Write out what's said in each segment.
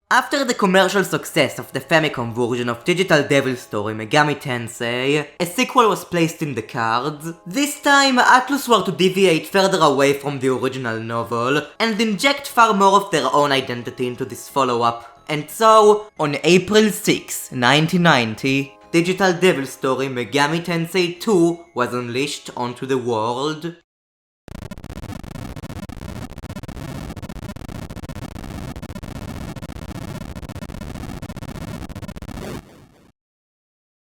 After the commercial success of the Famicom version of Digital Devil Story Megami Tensei, a sequel was placed in the cards. This time, Atlus were to deviate further away from the original novel and inject far more of their own identity into this follow-up. And so, on April 6, 1990, Digital Devil Story Megami Tensei II was unleashed onto the world.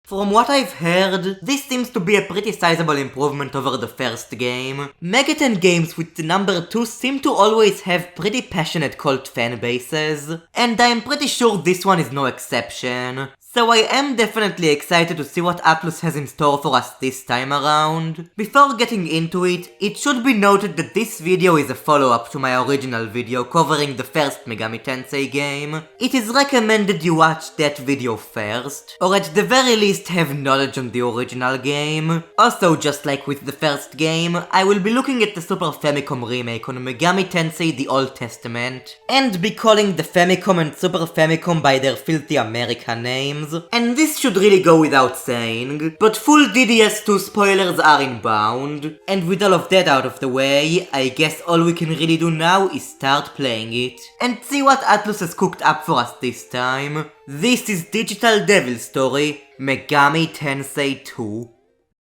From what I've heard, this seems to be a pretty sizable improvement over the first game. Megaten games with the number 2 seem to always have pretty passionate cult fan bases, and I'm pretty sure this one is no exception. So I am definitely excited to see what Atlus has in store for us this time around. Before getting into it, it should be noted that this video is a follow-up to my original video covering the first Megami Tensei game. It is recommended you watch that video first, or at the very least have knowledge on the original game. Also, just like with the first game, I will be looking at the Super Famicom remake on Megami Tensei The Old Testament, and be calling the Famicom and Super Famicom by their filthy American names. And this should really go without saying, but full DDS2 spoilers are inbound. And with all of that out of the way, I guess all we can really do now is start playing it and see what Atlus has cooked up for us this time. This is Digital Devil Story Megami Tensei II.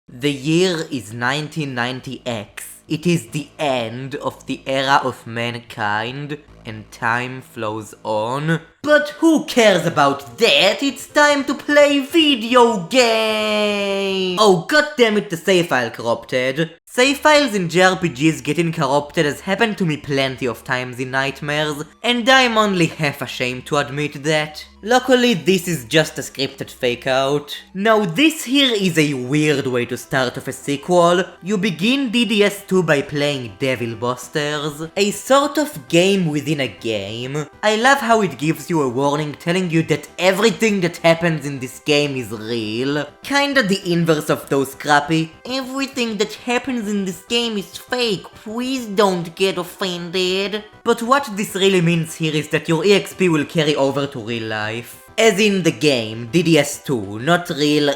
The year is 1990X. It is the end of the era of mankind, and time flows on. But who cares about that? It's time to play video games! Oh goddammit, the save file corrupted. Save files in JRPGs getting corrupted has happened to me plenty of times in Nightmares, and I'm only half ashamed to admit that. Luckily, this is just a scripted fake out. Now this here is a weird way to start off a sequel. You begin DDS2 by playing Devil Busters, a sort of game within a game. I love how it gives you a warning telling you that everything that happens in this game is real. Kinda the inverse of those crappy "everything that happens in this game is fake, please don't get offended." But what this really means here is that your EXP will carry over to real life. As in the game, DDS2, not real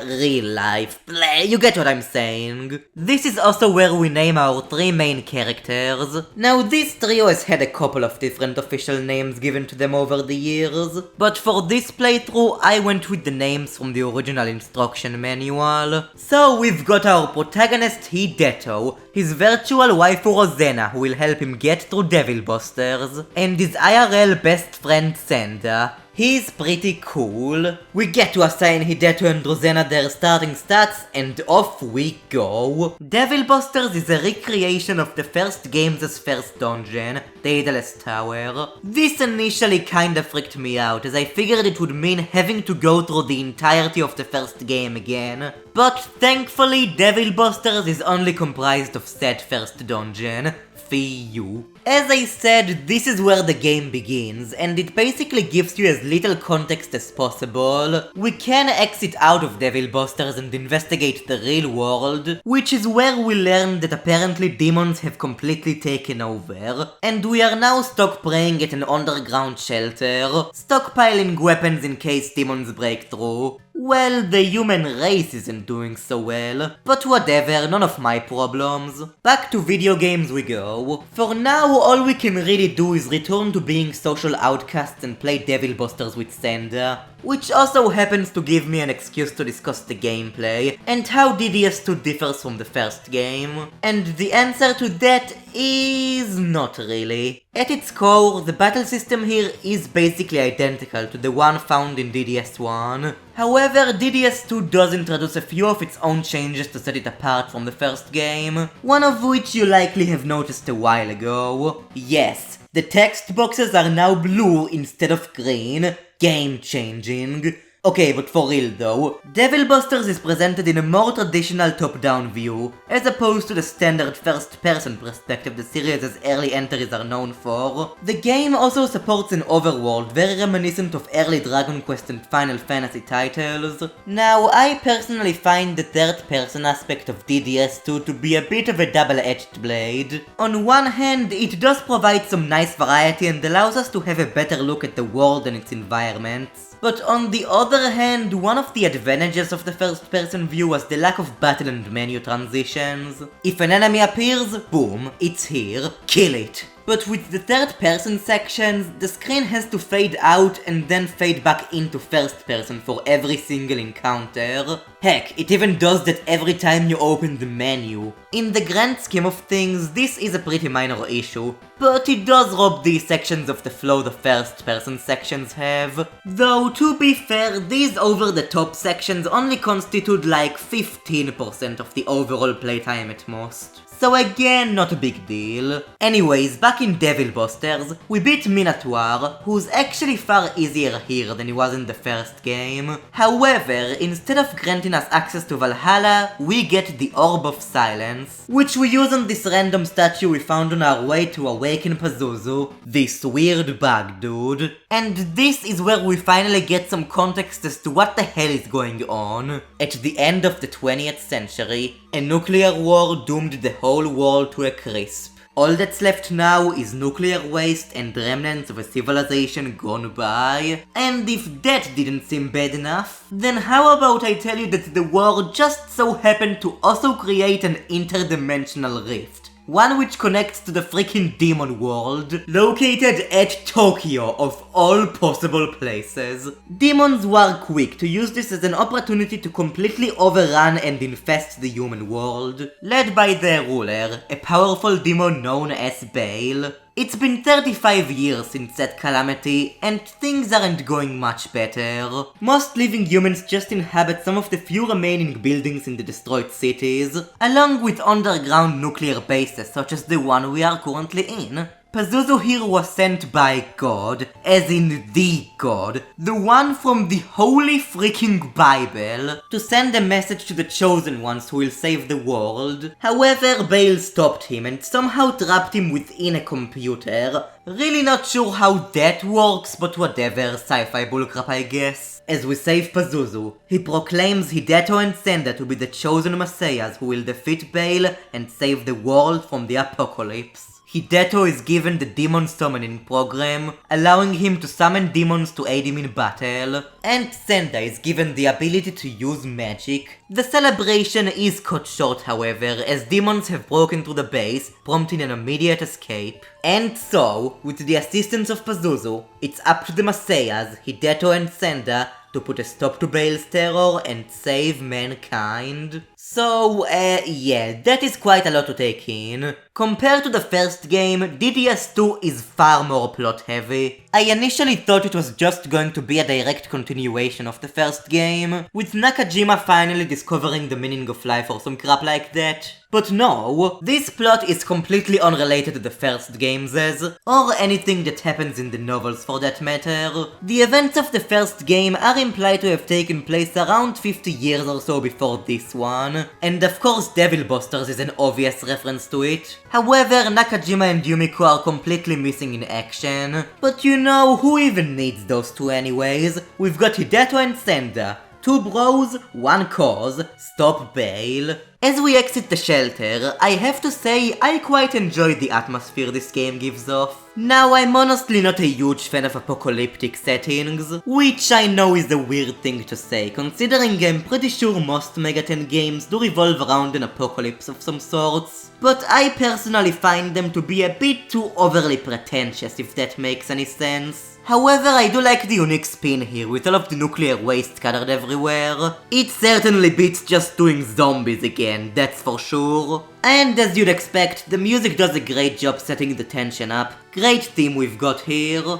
life. Bleh, you get what I'm saying. This is also where we name our 3 main characters. Now this trio has had a couple of different official names given to them over the years, but for this playthrough I went with the names from the original instruction manual. So we've got our protagonist Hideto, his virtual waifu Rosena who will help him get through Devil Busters, and his IRL best friend Senda. He's pretty cool. We get to assign Hideto and Rosena their starting stats, and off we go. Devil Busters is a recreation of the first game's first dungeon, the Daedalus Tower. This initially kinda freaked me out, as I figured it would mean having to go through the entirety of the first game again. But thankfully, Devil Busters is only comprised of said first dungeon, Fiu. As I said, this is where the game begins, and it basically gives you as little context as possible. We can exit out of Devil Busters and investigate the real world, which is where we learn that apparently demons have completely taken over, and we are now stuck praying at an underground shelter, stockpiling weapons in case demons break through. Well, the human race isn't doing so well, but whatever, none of my problems. Back to video games we go. For now, all we can really do is return to being social outcasts and play Devil Busters with Senda, which also happens to give me an excuse to discuss the gameplay and how DDS2 differs from the first game. And the answer to that is not really. At its core, the battle system here is basically identical to the one found in DDS1. However, DDS2 does introduce a few of its own changes to set it apart from the first game, one of which you likely have noticed a while ago. Yes, the text boxes are now blue instead of green. Game changing. Okay, but for real though, Devil Busters is presented in a more traditional top-down view, as opposed to the standard first-person perspective the series' early entries are known for. The game also supports an overworld very reminiscent of early Dragon Quest and Final Fantasy titles. Now, I personally find the third-person aspect of DDS2 to be a bit of a double-edged blade. On one hand, it does provide some nice variety and allows us to have a better look at the world and its environments. But on the other hand, one of the advantages of the first-person view was the lack of battle and menu transitions. If an enemy appears, boom, it's here, kill it. But with the third-person sections, the screen has to fade out and then fade back into first-person for every single encounter. Heck, it even does that every time you open the menu. In the grand scheme of things, this is a pretty minor issue, but it does rob these sections of the flow the first-person sections have. Though, to be fair, these over-the-top sections only constitute like 15% of the overall playtime at most. So again, not a big deal. Anyways, back in Devil Busters, we beat Minotaur, who's actually far easier here than he was in the first game. However, instead of granting us access to Valhalla, we get the Orb of Silence, which we use on this random statue we found on our way to awaken Pazuzu, this weird bug dude. And this is where we finally get some context as to what the hell is going on. At the end of the 20th century, a nuclear war doomed the whole world to a crisp. All that's left now is nuclear waste and remnants of a civilization gone by. And if that didn't seem bad enough, then how about I tell you that the war just so happened to also create an interdimensional rift. One which connects to the freaking demon world, located at Tokyo of all possible places. Demons were quick to use this as an opportunity to completely overrun and infest the human world, led by their ruler, a powerful demon known as Bael. It's been 35 years since that calamity, and things aren't going much better. Most living humans just inhabit some of the few remaining buildings in the destroyed cities, along with underground nuclear bases such as the one we are currently in. Pazuzu here was sent by God, as in the God, the one from the holy freaking Bible, to send a message to the chosen ones who will save the world. However, Bael stopped him and somehow trapped him within a computer. Really not sure how that works, but whatever, sci-fi bullcrap I guess. As we save Pazuzu, he proclaims Hideto and Senda to be the chosen messiahs who will defeat Bael and save the world from the apocalypse. Hideto is given the demon summoning program, allowing him to summon demons to aid him in battle, and Senda is given the ability to use magic. The celebration is cut short however, as demons have broken through the base, prompting an immediate escape. And so, with the assistance of Pazuzu, it's up to the messiahs, Hideto and Senda, to put a stop to Bael's terror and save mankind. So, yeah, that is quite a lot to take in. Compared to the first game, DDS2 is far more plot heavy. I initially thought it was just going to be a direct continuation of the first game, with Nakajima finally discovering the meaning of life or some crap like that. But no, this plot is completely unrelated to the first games or anything that happens in the novels for that matter. The events of the first game are implied to have taken place around 50 years or so before this one, and of course Devil Busters is an obvious reference to it. However, Nakajima and Yumiko are completely missing in action, but you know, who even needs those two anyways? We've got Hideto and Senda. Two bros, one cause, stop Bael. As we exit the shelter, I have to say I quite enjoy the atmosphere this game gives off. Now, I'm honestly not a huge fan of apocalyptic settings, which I know is a weird thing to say, considering I'm pretty sure most Mega 10 games do revolve around an apocalypse of some sorts. But I personally find them to be a bit too overly pretentious, if that makes any sense. However, I do like the unique spin here, with all of the nuclear waste scattered everywhere. It certainly beats just doing zombies again, that's for sure. And as you'd expect, the music does a great job setting the tension up. Great theme we've got here.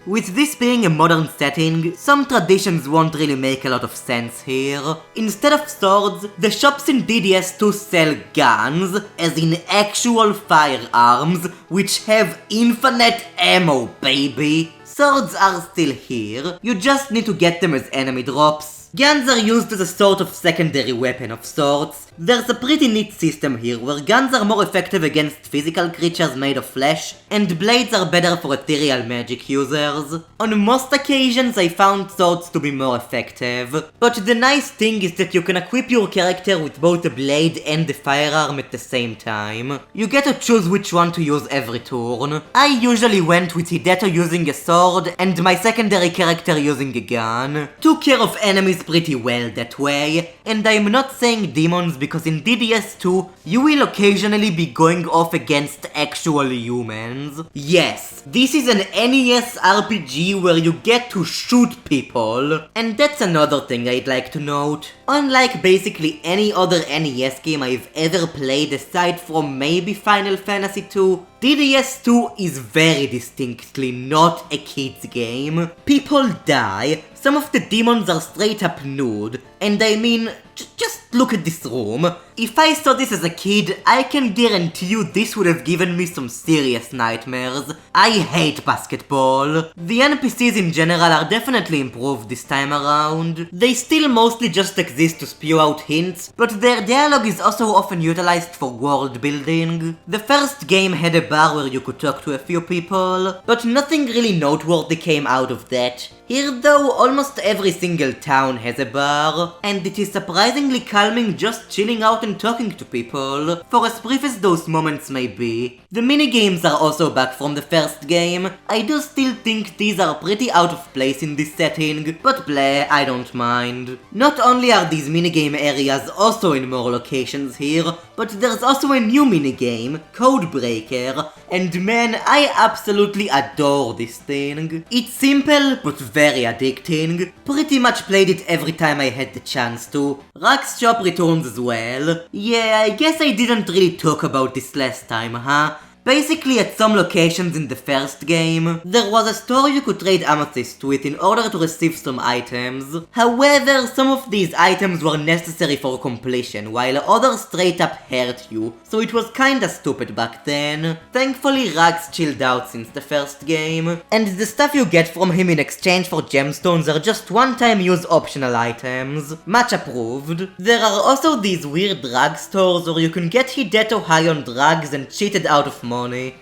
With this being a modern setting, some traditions won't really make a lot of sense here. Instead of swords, the shops in DDS2 sell guns, as in actual firearms, which have infinite ammo, baby. Swords are still here, you just need to get them as enemy drops. Guns are used as a sort of secondary weapon of sorts. There's a pretty neat system here where guns are more effective against physical creatures made of flesh, and blades are better for ethereal magic users. On most occasions I found swords to be more effective, but the nice thing is that you can equip your character with both the blade and the firearm at the same time. You get to choose which one to use every turn. I usually went with Hideto using a sword and my secondary character using a gun. Took care of enemies pretty well that way, and I'm not saying demons because in DDS2 you will occasionally be going off against actual humans. Yes, this is an NES RPG where you get to shoot people. And that's another thing I'd like to note. Unlike basically any other NES game I've ever played aside from maybe Final Fantasy II, DDS2 is very distinctly not a kid's game. People die, some of the demons are straight up nude, and I mean, just look at this room. If I saw this as a kid, I can guarantee you this would have given me some serious nightmares. I hate basketball. The NPCs in general are definitely improved this time around. They still mostly just exist to spew out hints, but their dialogue is also often utilized for world building. The first game had a bar where you could talk to a few people, but nothing really noteworthy came out of that. Here though, almost every single town has a bar, and it is surprisingly calming just chilling out and talking to people, for as brief as those moments may be. The minigames are also back from the first game. I do still think these are pretty out of place in this setting, but bleh, I don't mind. Not only are these minigame areas also in more locations here, but there's also a new minigame, Codebreaker, and man, I absolutely adore this thing. It's simple, but very addicting. Pretty much played it every time I had the chance to. Rack's shop returns as well. Yeah, I guess I didn't really talk about this last time, huh? Basically, at some locations in the first game, there was a store you could trade amethyst with in order to receive some items. However, some of these items were necessary for completion, while others straight up hurt you, so it was kinda stupid back then. Thankfully, Rags chilled out since the first game, and the stuff you get from him in exchange for gemstones are just one-time use optional items. Much approved. There are also these weird drug stores where you can get Hideto high on drugs and cheated out of money.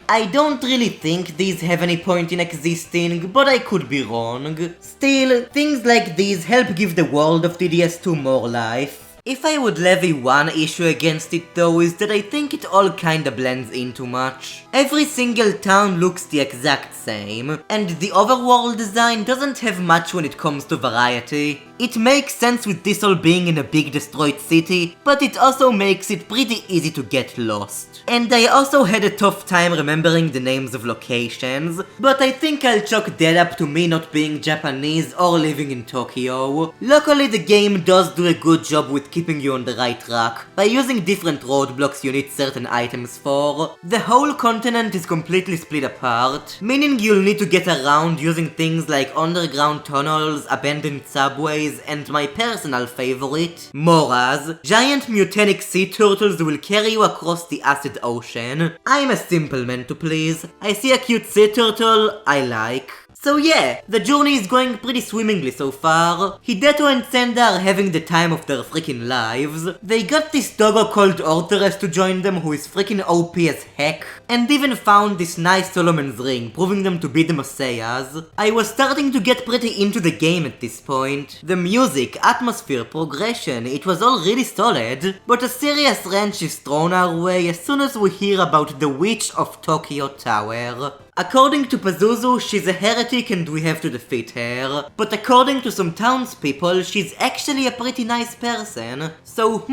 I don't really think these have any point in existing, but I could be wrong. Still, things like these help give the world of DDS2 more life. If I would levy one issue against it though, is that I think it all kinda blends in too much. Every single town looks the exact same, and the overworld design doesn't have much when it comes to variety. It makes sense with this all being in a big destroyed city, but it also makes it pretty easy to get lost. And I also had a tough time remembering the names of locations, but I think I'll chalk that up to me not being Japanese or living in Tokyo. Luckily the game does do a good job with keeping you on the right track, by using different roadblocks you need certain items for. The whole continent is completely split apart, meaning you'll need to get around using things like underground tunnels, abandoned subways, and my personal favorite, Moras. Giant mutanic sea turtles will carry you across the acid ocean. I'm a simple man to please. I see a cute sea turtle, I like. So yeah, the journey is going pretty swimmingly so far. Hideto and Senda are having the time of their freaking lives. They got this doggo called Alteres to join them who is freaking OP as heck, and even found this nice Solomon's ring, proving them to be the messiahs. I was starting to get pretty into the game at this point. The music, atmosphere, progression, it was all really solid, but a serious wrench is thrown our way as soon as we hear about the Witch of Tokyo Tower. According to Pazuzu, she's a heretic and we have to defeat her. But according to some townspeople, she's actually a pretty nice person. So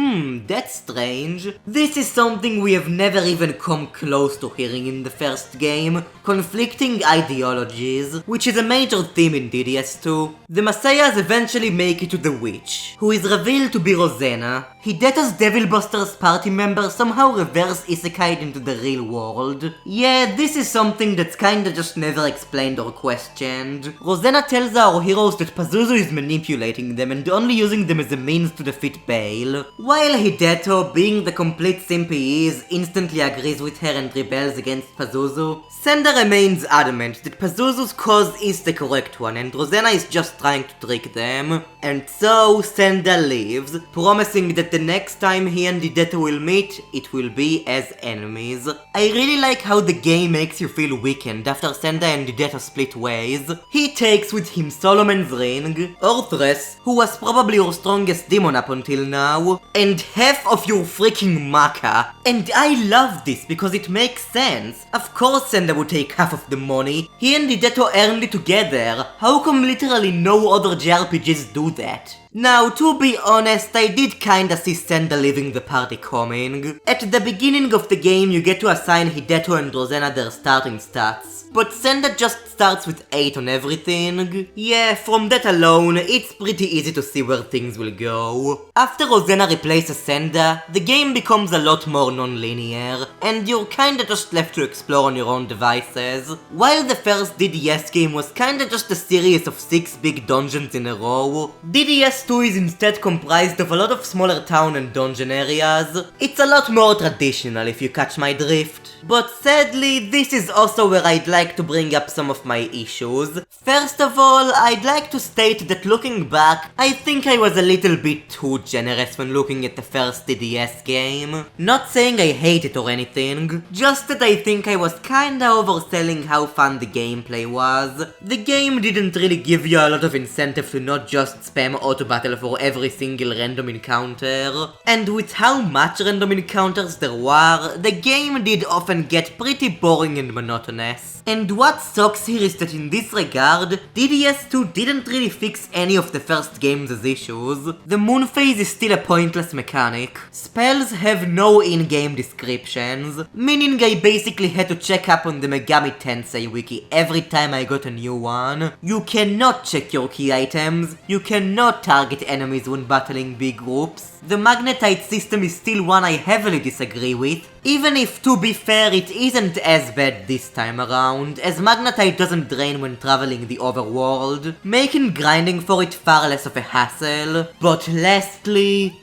that's strange. This is something we have never even come close to hearing in the first game. Conflicting ideologies, which is a major theme in DDS2. The messiahs eventually make it to the witch, who is revealed to be Rosena. Hideto's Devil Busters party member somehow reverse isekai'd into the real world. Yeah, this is something that's that's kinda just never explained or questioned. Rosanna tells our heroes that Pazuzu is manipulating them and only using them as a means to defeat Bael, while Hideto, being the complete simp he is, instantly agrees with her and rebels against Pazuzu. Senda remains adamant that Pazuzu's cause is the correct one and Rosanna is just trying to trick them. And so Senda leaves, promising that the next time he and Hideto will meet, it will be as enemies. I really like how the game makes you feel weakened after Senda and Hideto split ways. He takes with him Solomon's ring, Orthress, who was probably your strongest demon up until now, and half of your freaking Maka. And I love this because it makes sense. Of course Senda would take half of the money. He and Hideto earned it together. How come literally no other JRPGs do that? Now, to be honest, I did kinda see Senda leaving the party coming. At the beginning of the game, you get to assign Hideto and Rosanna their starting stats, but Senda just starts with 8 on everything. Yeah, from that alone, it's pretty easy to see where things will go. After Rosanna replaces Senda, the game becomes a lot more non-linear, and you're kinda just left to explore on your own devices. While the first DDS game was kinda just a series of 6 big dungeons in a row, DDS 2 is instead comprised of a lot of smaller town and dungeon areas. It's a lot more traditional if you catch my drift. But sadly, this is also where I'd like to bring up some of my issues. First of all, I'd like to state that looking back, I think I was a little bit too generous when looking at the first DDS game. Not saying I hate it or anything, just that I think I was kinda overselling how fun the gameplay was. The game didn't really give you a lot of incentive to not just spam auto battle for every single random encounter. And with how much random encounters there were, the game did often get pretty boring and monotonous. And what sucks here is that in this regard, DDS2 didn't really fix any of the first game's issues. The moon phase is still a pointless mechanic. Spells have no in-game descriptions, meaning I basically had to check up on the Megami Tensei wiki every time I got a new one. You cannot check your key items, you cannot target enemies when battling big groups. The magnetite system is still one I heavily disagree with, even if, to be fair, it isn't as bad this time around, as magnetite doesn't drain when traveling the overworld, making grinding for it far less of a hassle. But lastly,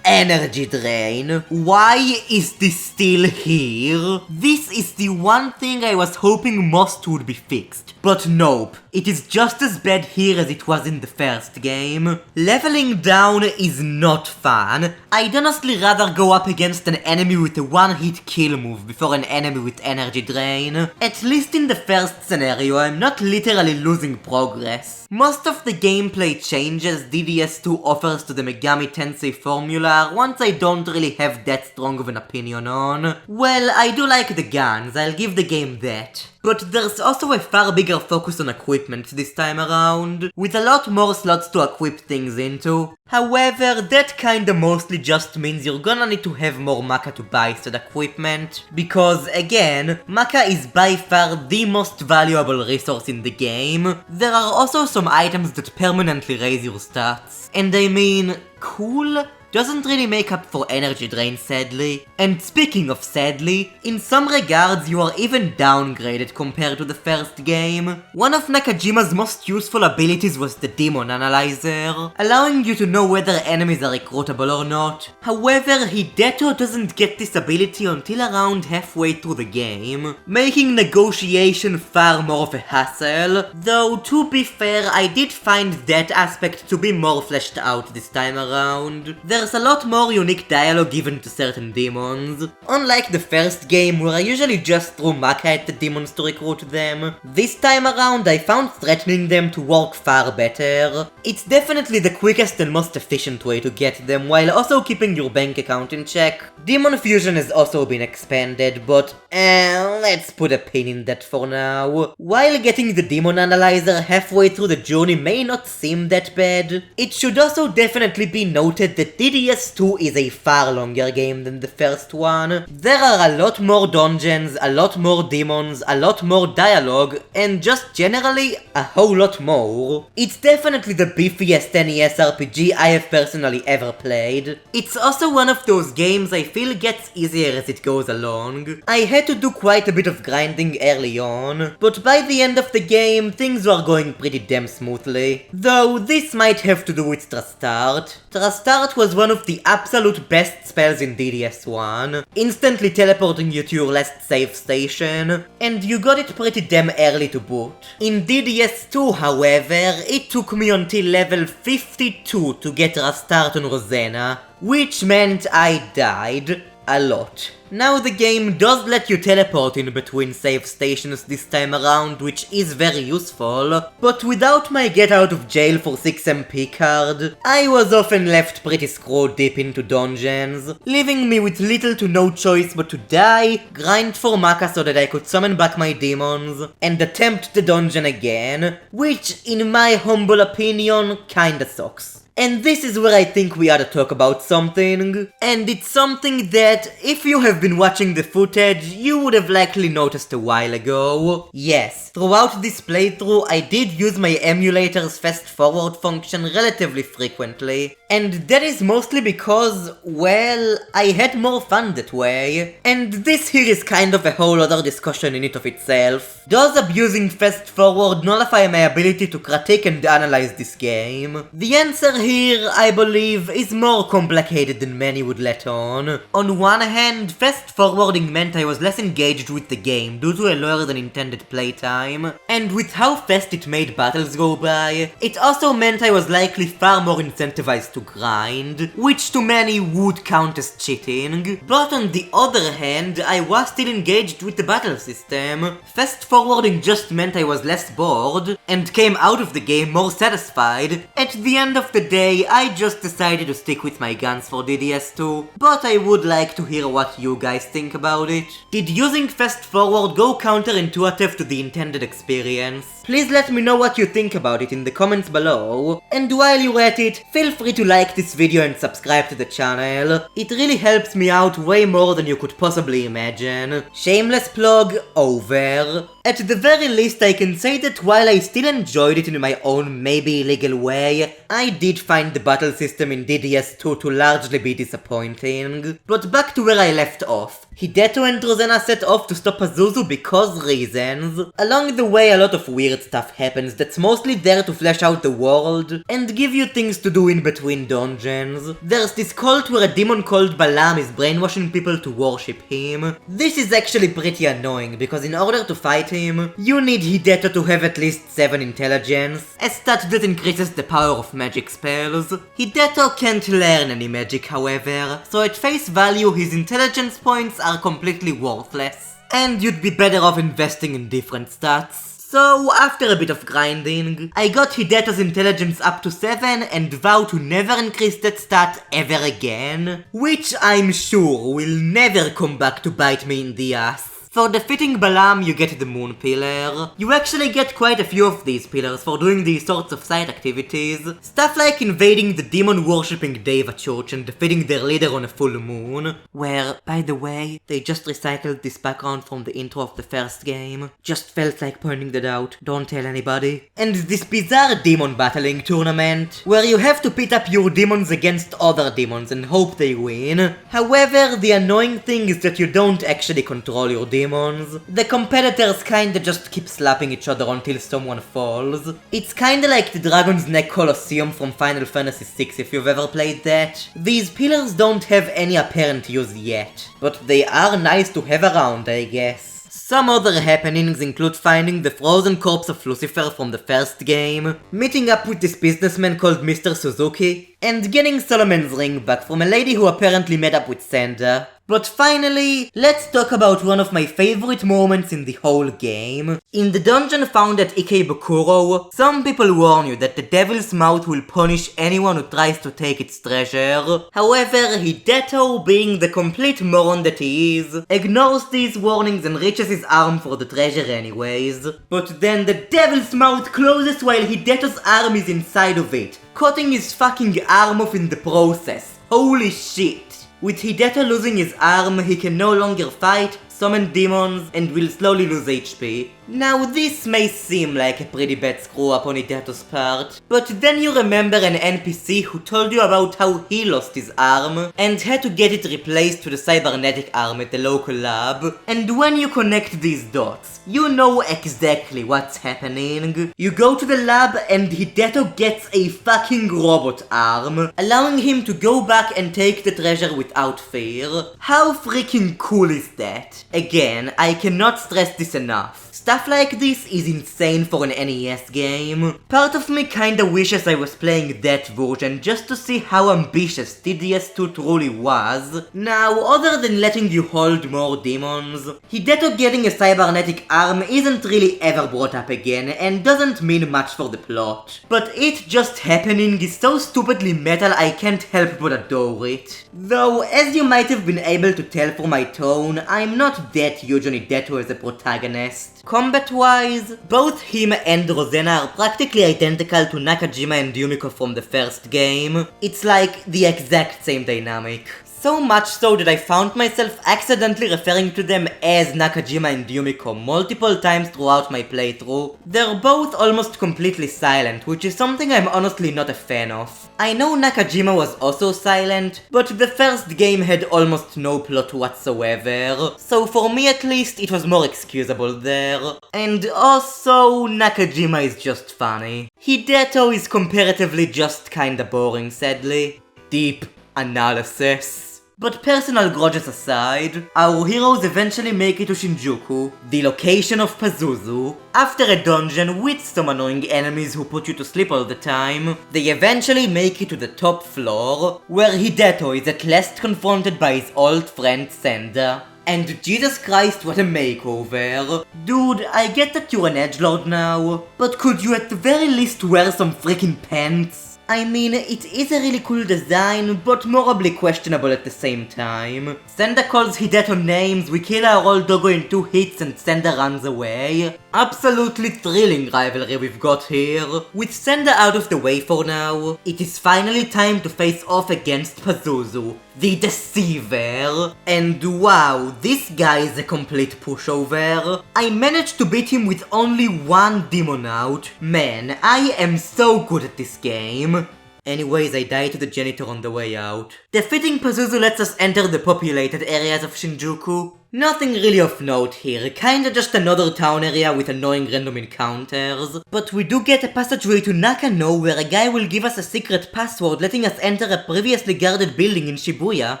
energy drain. Why is this still here? This is the one thing I was hoping most would be fixed. But nope, it is just as bad here as it was in the first game. Leveling down is not fun. I'd honestly rather go up against an enemy with a one-hit kill move before an enemy with energy drain. At least in the first scenario, I'm not literally losing progress. Most of the gameplay changes DDS2 offers to the Megami Tensei formula are ones I don't really have that strong of an opinion on. Well, I do like the guns, I'll give the game that. But there's also a far bigger focus on equipment this time around, with a lot more slots to equip things into. However, that kinda mostly just means you're gonna need to have more Maka to buy said equipment, because again, Maka is by far the most valuable resource in the game. There are also some items that permanently raise your stats, and I mean, cool? Doesn't really make up for energy drain, sadly. And speaking of sadly, in some regards you are even downgraded compared to the first game. One of Nakajima's most useful abilities was the Demon Analyzer, allowing you to know whether enemies are recruitable or not. However, Hideto doesn't get this ability until around halfway through the game, making negotiation far more of a hassle, though to be fair, I did find that aspect to be more fleshed out this time around. There's a lot more unique dialogue given to certain demons. Unlike the first game, where I usually just threw Maka at the demons to recruit them, this time around I found threatening them to work far better. It's definitely the quickest and most efficient way to get them, while also keeping your bank account in check. Demon Fusion has also been expanded, but let's put a pin in that for now. While getting the Demon Analyzer halfway through the journey may not seem that bad, it should also definitely be noted that this DDS2 is a far longer game than the first one. There are a lot more dungeons, a lot more demons, a lot more dialogue, and just generally a whole lot more. It's definitely the beefiest NES RPG I have personally ever played. It's also one of those games I feel gets easier as it goes along. I had to do quite a bit of grinding early on, but by the end of the game, things were going pretty damn smoothly. Though this might have to do with Trastart. Trastart was one of the absolute best spells in DDS1, instantly teleporting you to your last save station, and you got it pretty damn early to boot. In DDS2, however, it took me until level 52 to get Trastart on Rosanna, which meant I died a lot. Now the game does let you teleport in between save stations this time around, which is very useful, but without my get out of jail for 6 MP card, I was often left pretty screwed deep into dungeons, leaving me with little to no choice but to die, grind for Maka so that I could summon back my demons, and attempt the dungeon again, which in my humble opinion kinda sucks. And this is where I think we ought to talk about something. And it's something that, if you have been watching the footage, you would have likely noticed a while ago. Yes, throughout this playthrough, I did use my emulator's fast forward function relatively frequently. And that is mostly because, well, I had more fun that way. And this here is kind of a whole other discussion in it of itself. Does abusing fast forward nullify my ability to critique and analyze this game? The answer here, I believe, is more complicated than many would let on. On one hand, fast forwarding meant I was less engaged with the game due to a lower than intended playtime, and with how fast it made battles go by, it also meant I was likely far more incentivized to grind, which to many would count as cheating. But on the other hand, I was still engaged with the battle system. Fast forwarding just meant I was less bored, and came out of the game more satisfied. At the end of the day, I just decided to stick with my guns for DDS2, but I would like to hear what you guys think about it. Did using fast forward go counterintuitive to the intended experience? Please let me know what you think about it in the comments below, and while you're at it, feel free to like this video and subscribe to the channel. It really helps me out way more than you could possibly imagine. Shameless plug over. At the very least, I can say that while I still enjoyed it in my own maybe illegal way, I did find the battle system in DDS2 to largely be disappointing. But back to where I left off. Hideto and Rosanna set off to stop Pazuzu because reasons. Along the way, a lot of weird stuff happens that's mostly there to flesh out the world and give you things to do in between dungeons. There's this cult where a demon called Balaam is brainwashing people to worship him. This is actually pretty annoying because in order to fight him, you need Hideto to have at least 7 intelligence, a stat that increases the power of magic spells. Hideto can't learn any magic, however, so at face value his intelligence points are completely worthless, and you'd be better off investing in different stats. So, after a bit of grinding, I got Hideto's intelligence up to 7 and vow to never increase that stat ever again, which I'm sure will never come back to bite me in the ass. For defeating Balaam, you get the Moon Pillar. You actually get quite a few of these pillars for doing these sorts of side activities. Stuff like invading the demon-worshipping Deva church and defeating their leader on a full moon. Where, by the way, they just recycled this background from the intro of the first game. Just felt like pointing that out, don't tell anybody. And this bizarre demon battling tournament, where you have to pit up your demons against other demons and hope they win. However, the annoying thing is that you don't actually control your demons. The competitors kinda just keep slapping each other until someone falls. It's kinda like the Dragon's Neck Colosseum from Final Fantasy VI if you've ever played that. These pillars don't have any apparent use yet, but they are nice to have around, I guess. Some other happenings include finding the frozen corpse of Lucifer from the first game, meeting up with this businessman called Mr. Suzuki, and getting Solomon's ring back from a lady who apparently met up with Senda. But finally, let's talk about one of my favorite moments in the whole game. In the dungeon found at Ikebukuro, some people warn you that the Devil's Mouth will punish anyone who tries to take its treasure. However, Hideto, being the complete moron that he is, ignores these warnings and reaches his his arm for the treasure anyways. But then the devil's mouth closes while Hideto's arm is inside of it, cutting his fucking arm off in the process. Holy shit. With Hideto losing his arm, he can no longer fight, summon demons, and will slowly lose HP. Now this may seem like a pretty bad screw up on Hideto's part, but then you remember an NPC who told you about how he lost his arm and had to get it replaced with a cybernetic arm at the local lab, and when you connect these dots, you know exactly what's happening. You go to the lab and Hideto gets a fucking robot arm, allowing him to go back and take the treasure without fear. How freaking cool is that? Again, I cannot stress this enough. Stuff like this is insane for an NES game. Part of me kinda wishes I was playing that version just to see how ambitious TDS2 truly was. Now, other than letting you hold more demons, Hideto getting a cybernetic arm isn't really ever brought up again and doesn't mean much for the plot. But it just happening is so stupidly metal I can't help but adore it. Though, as you might have been able to tell from my tone, I'm not that huge on Hideto as a protagonist. Combat-wise, both him and Rosena are practically identical to Nakajima and Yumiko from the first game. It's like the exact same dynamic. So much so that I found myself accidentally referring to them as Nakajima and Yumiko multiple times throughout my playthrough. They're both almost completely silent, which is something I'm honestly not a fan of. I know Nakajima was also silent, but the first game had almost no plot whatsoever, so for me at least it was more excusable there. And also, Nakajima is just funny. Hideto is comparatively just kinda boring, sadly. Deep analysis. But personal grudges aside, our heroes eventually make it to Shinjuku, the location of Pazuzu. After a dungeon with some annoying enemies who put you to sleep all the time, they eventually make it to the top floor, where Hideto is at last confronted by his old friend Senda. And Jesus Christ, what a makeover. Dude, I get that you're an edgelord now, but could you at the very least wear some freaking pants? I mean, it is a really cool design, but morally questionable at the same time. Senda calls Hideto names, we kill our old doggo in 2 hits and Senda runs away. Absolutely thrilling rivalry we've got here. With Senda out of the way for now, it is finally time to face off against Pazuzu, the Deceiver. And wow, this guy is a complete pushover. I managed to beat him with only 1 demon out. Man, I am so good at this game. Anyways, I died to the janitor on the way out. Defeating Pazuzu lets us enter the populated areas of Shinjuku. Nothing really of note here, kinda just another town area with annoying random encounters. But we do get a passageway to Nakano where a guy will give us a secret password letting us enter a previously guarded building in Shibuya.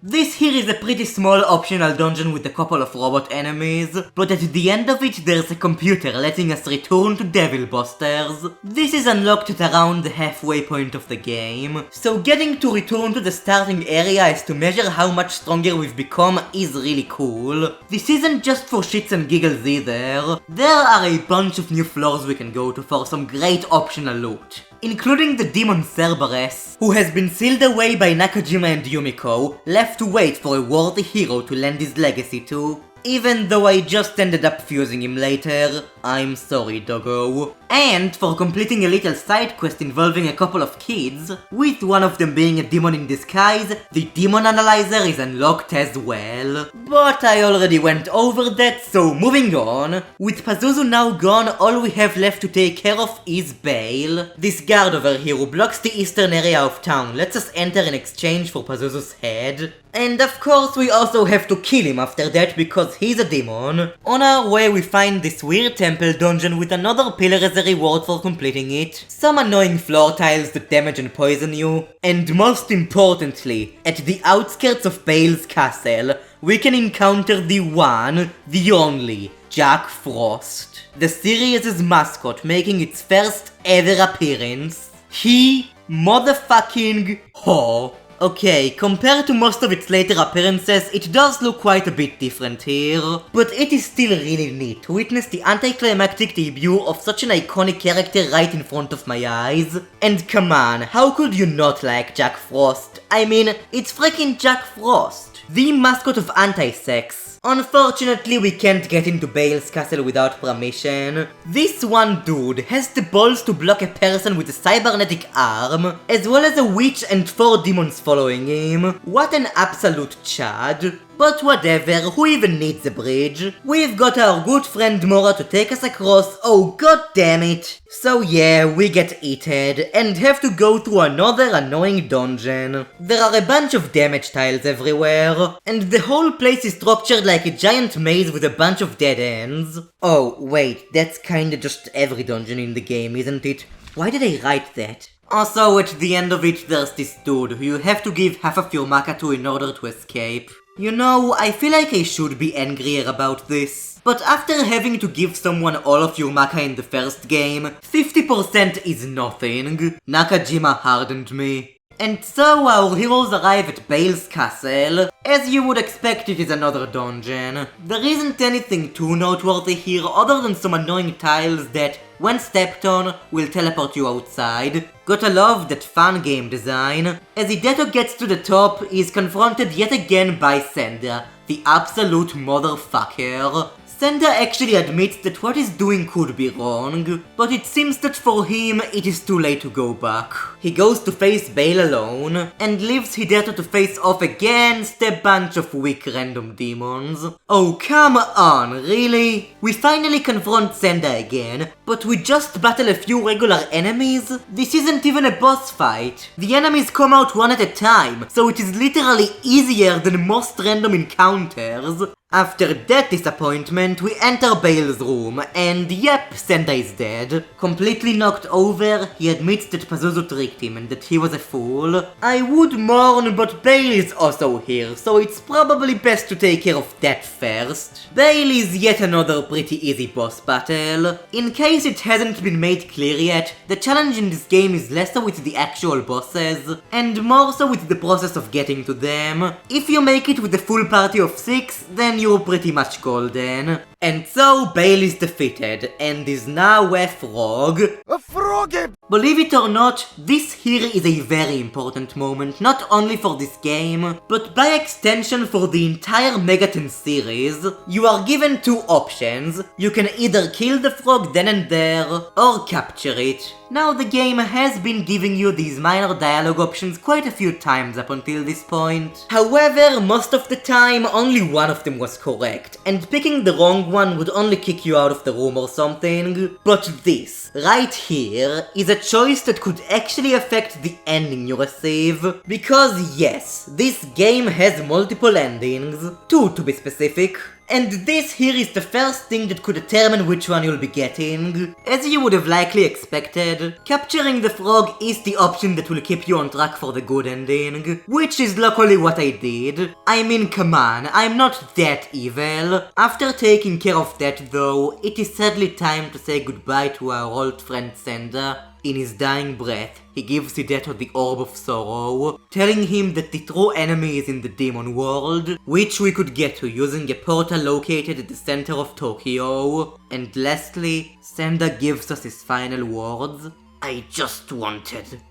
This here is a pretty small optional dungeon with a couple of robot enemies, but at the end of it there's a computer letting us return to Devil Busters. This is unlocked at around the halfway point of the game, so getting to return to the starting area as to measure how much stronger we've become is really cool. This isn't just for shits and giggles either. There are a bunch of new floors we can go to for some great optional loot, including the demon Cerberus, who has been sealed away by Nakajima and Yumiko, left to wait for a worthy hero to lend his legacy to. Even though I just ended up fusing him later, I'm sorry, doggo. And for completing a little side quest involving a couple of kids, with one of them being a demon in disguise, the demon analyzer is unlocked as well. But I already went over that, so moving on. With Pazuzu now gone, all we have left to take care of is Bael. This guard over here who blocks the eastern area of town lets us enter in exchange for Pazuzu's head. And of course we also have to kill him after that because he's a demon. On our way we find this weird temple dungeon with another pillar as a reward for completing it, some annoying floor tiles that damage and poison you, and most importantly, at the outskirts of Bael's castle, we can encounter the one, the only, Jack Frost, the series' mascot making its first ever appearance. He motherfucking ho. Okay, compared to most of its later appearances, it does look quite a bit different here, but it is still really neat to witness the anticlimactic debut of such an iconic character right in front of my eyes. And come on, how could you not like Jack Frost? I mean, it's freaking Jack Frost, the mascot of Anti-Sex. Unfortunately, we can't get into Bael's castle without permission. This one dude has the balls to block a person with a cybernetic arm, as well as a witch and 4 demons following him. What an absolute chad. But whatever, who even needs a bridge? We've got our good friend Mora to take us across, oh god damn it. So yeah, we get eaten, and have to go through another annoying dungeon. There are a bunch of damage tiles everywhere, and the whole place is structured like a giant maze with a bunch of dead ends. Oh wait, that's kinda just every dungeon in the game, isn't it? Why did I write that? Also, at the end of it, there's this dude who you have to give half of your maca to in order to escape. You know, I feel like I should be angrier about this. But after having to give someone all of your maca in the first game, 50% is nothing. Nakajima hardened me. And so our heroes arrive at Bael's castle. As you would expect, it is another dungeon. There isn't anything too noteworthy here other than some annoying tiles that, when stepped on, will teleport you outside. Gotta love that fun game design. As Hideto gets to the top, he is confronted yet again by Senda, the absolute motherfucker. Senda actually admits that what he's doing could be wrong, but it seems that for him it is too late to go back. He goes to face Bael alone, and leaves Hideto to face off against a bunch of weak random demons. Oh come on, really? We finally confront Senda again, but we just battle a few regular enemies? This isn't even a boss fight. The enemies come out one at a time, so it is literally easier than most random encounters. After that disappointment, we enter Bael's room, and yep, Senda is dead. Completely knocked over, he admits that Pazuzu tricked him and that he was a fool. I would mourn, but Bael is also here, so it's probably best to take care of that first. Bael is yet another pretty easy boss battle. In case it hasn't been made clear yet, the challenge in this game is less so with the actual bosses, and more so with the process of getting to them. If you make it with a full party of 6, then you're pretty much golden. And so Bael is defeated, and is now a frog. A frog! Believe it or not, this here is a very important moment, not only for this game, but by extension for the entire Megami Tensei series. You are given 2 options. You can either kill the frog then and there, or capture it. Now the game has been giving you these minor dialogue options quite a few times up until this point. However, most of the time, only one of them was correct, and picking the wrong one would only kick you out of the room or something. But this, right here, is a choice that could actually affect the ending you receive. Because yes, this game has multiple endings, 2 to be specific. And this here is the first thing that could determine which one you'll be getting. As you would have likely expected, capturing the frog is the option that will keep you on track for the good ending, which is luckily what I did. I mean, come on, I'm not that evil. After taking care of that though, it is sadly time to say goodbye to our old friend Senda. In his dying breath, he gives Hideto the Orb of Sorrow, telling him that the true enemy is in the demon world, which we could get to using a portal located at the center of Tokyo. And lastly, Senda gives us his final words: I just wanted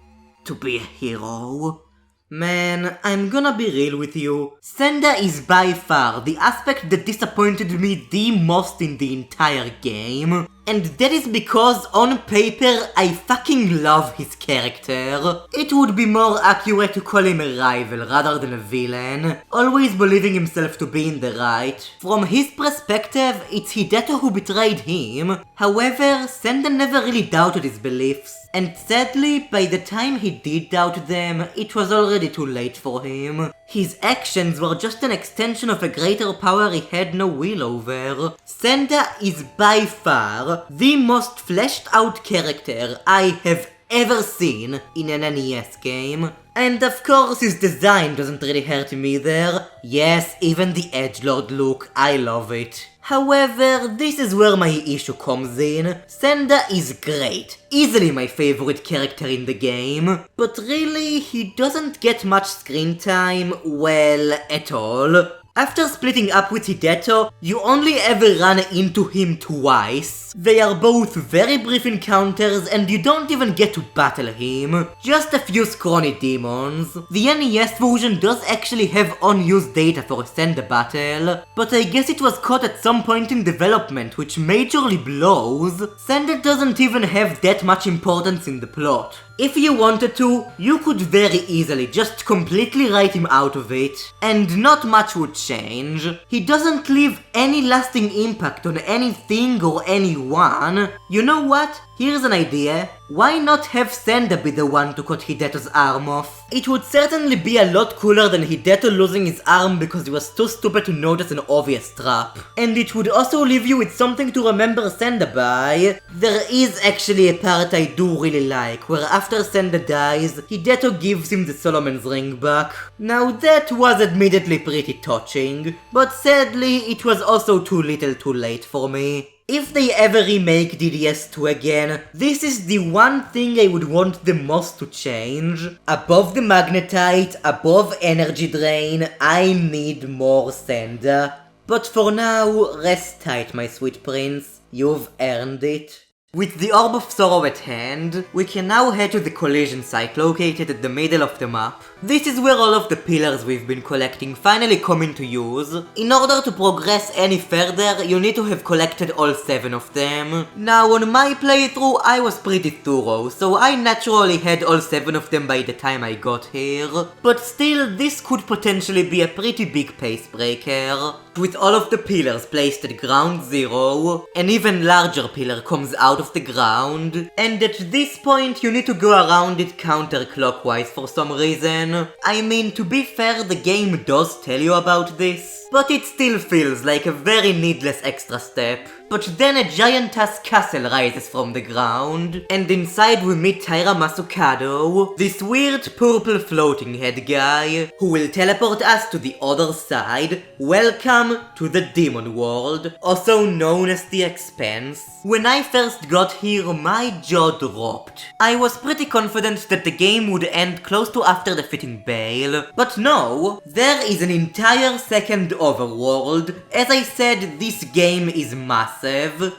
to be a hero. Man, I'm gonna be real with you. Senda is by far the aspect that disappointed me the most in the entire game. And that is because on paper, I fucking love his character. It would be more accurate to call him a rival rather than a villain, always believing himself to be in the right. From his perspective, it's Hideto who betrayed him. However, Senda never really doubted his beliefs. And sadly, by the time he did doubt them, it was already too late for him. His actions were just an extension of a greater power he had no will over. Senda is by far the most fleshed out character I have ever seen in an NES game. And of course his design doesn't really hurt me either. Yes, even the edgelord look, I love it. However, this is where my issue comes in. Senda is great, easily my favorite character in the game, but really he doesn't get much screen time, well, at all. After splitting up with Hideto, you only ever run into him twice. They are both very brief encounters and you don't even get to battle him. Just a few scrawny demons. The NES version does actually have unused data for a Senda battle, but I guess it was caught at some point in development, which majorly blows. Senda doesn't even have that much importance in the plot. If you wanted to, you could very easily just completely write him out of it, and not much would change. He doesn't leave any lasting impact on anything or anyone. You know what? Here's an idea. Why not have Senda be the one to cut Hideto's arm off? It would certainly be a lot cooler than Hideto losing his arm because he was too stupid to notice an obvious trap. And it would also leave you with something to remember Senda by. There is actually a part I do really like, where after Senda dies, Hideto gives him the Solomon's ring back. Now that was admittedly pretty touching, but sadly it was also too little too late for me. If they ever remake DDS2 again, this is the one thing I would want the most to change. Above the magnetite, above energy drain, I need more Senda. But for now, rest tight my sweet prince, you've earned it. With the Orb of Sorrow at hand, we can now head to the collision site located at the middle of the map. This is where all of the pillars we've been collecting finally come into use. In order to progress any further, you need to have collected all 7 of them. Now on my playthrough, I was pretty thorough, so I naturally had all 7 of them by the time I got here. But still, this could potentially be a pretty big pace breaker. With all of the pillars placed at ground 0, an even larger pillar comes out of the ground, and at this point you need to go around it counterclockwise for some reason. I mean, to be fair, the game does tell you about this, but it still feels like a very needless extra step. But then a giant-ass castle rises from the ground, and inside we meet Taira Masukado, this weird purple floating head guy, who will teleport us to the other side. Welcome to the Demon World, also known as the Expanse. When I first got here, my jaw dropped. I was pretty confident that the game would end close to after defeating Bael, but no, there is an entire second overworld. As I said, this game is massive.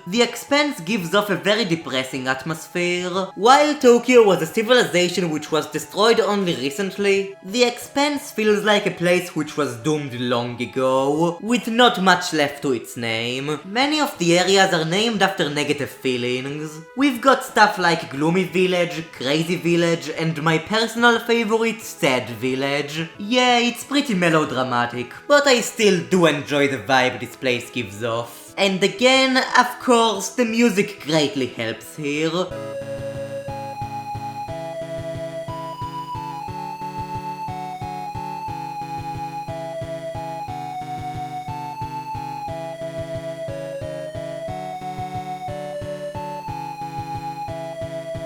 The Expanse gives off a very depressing atmosphere. While Tokyo was a civilization which was destroyed only recently, the Expanse feels like a place which was doomed long ago, with not much left to its name. Many of the areas are named after negative feelings. We've got stuff like Gloomy Village, Crazy Village, and my personal favorite, Sad Village. Yeah, it's pretty melodramatic, but I still do enjoy the vibe this place gives off. And again, of course, the music greatly helps here.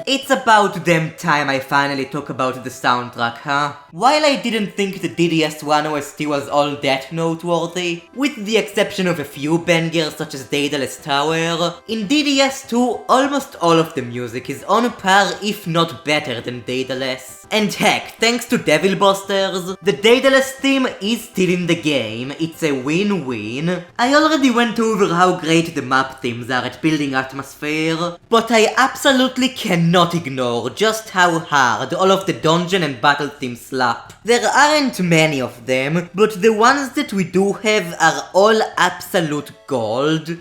It's about damn time I finally talk about the soundtrack, huh? While I didn't think the DDS1 OST was all that noteworthy, with the exception of a few bangers such as Daedalus Tower, in DDS2 almost all of the music is on par if not better than Daedalus. And heck, thanks to Devil Busters, the Daedalus theme is still in the game. It's a win-win. I already went over how great the map themes are at building atmosphere, but I absolutely cannot ignore just how hard all of the dungeon and battle themes slap. There aren't many of them, but the ones that we do have are all absolute gold.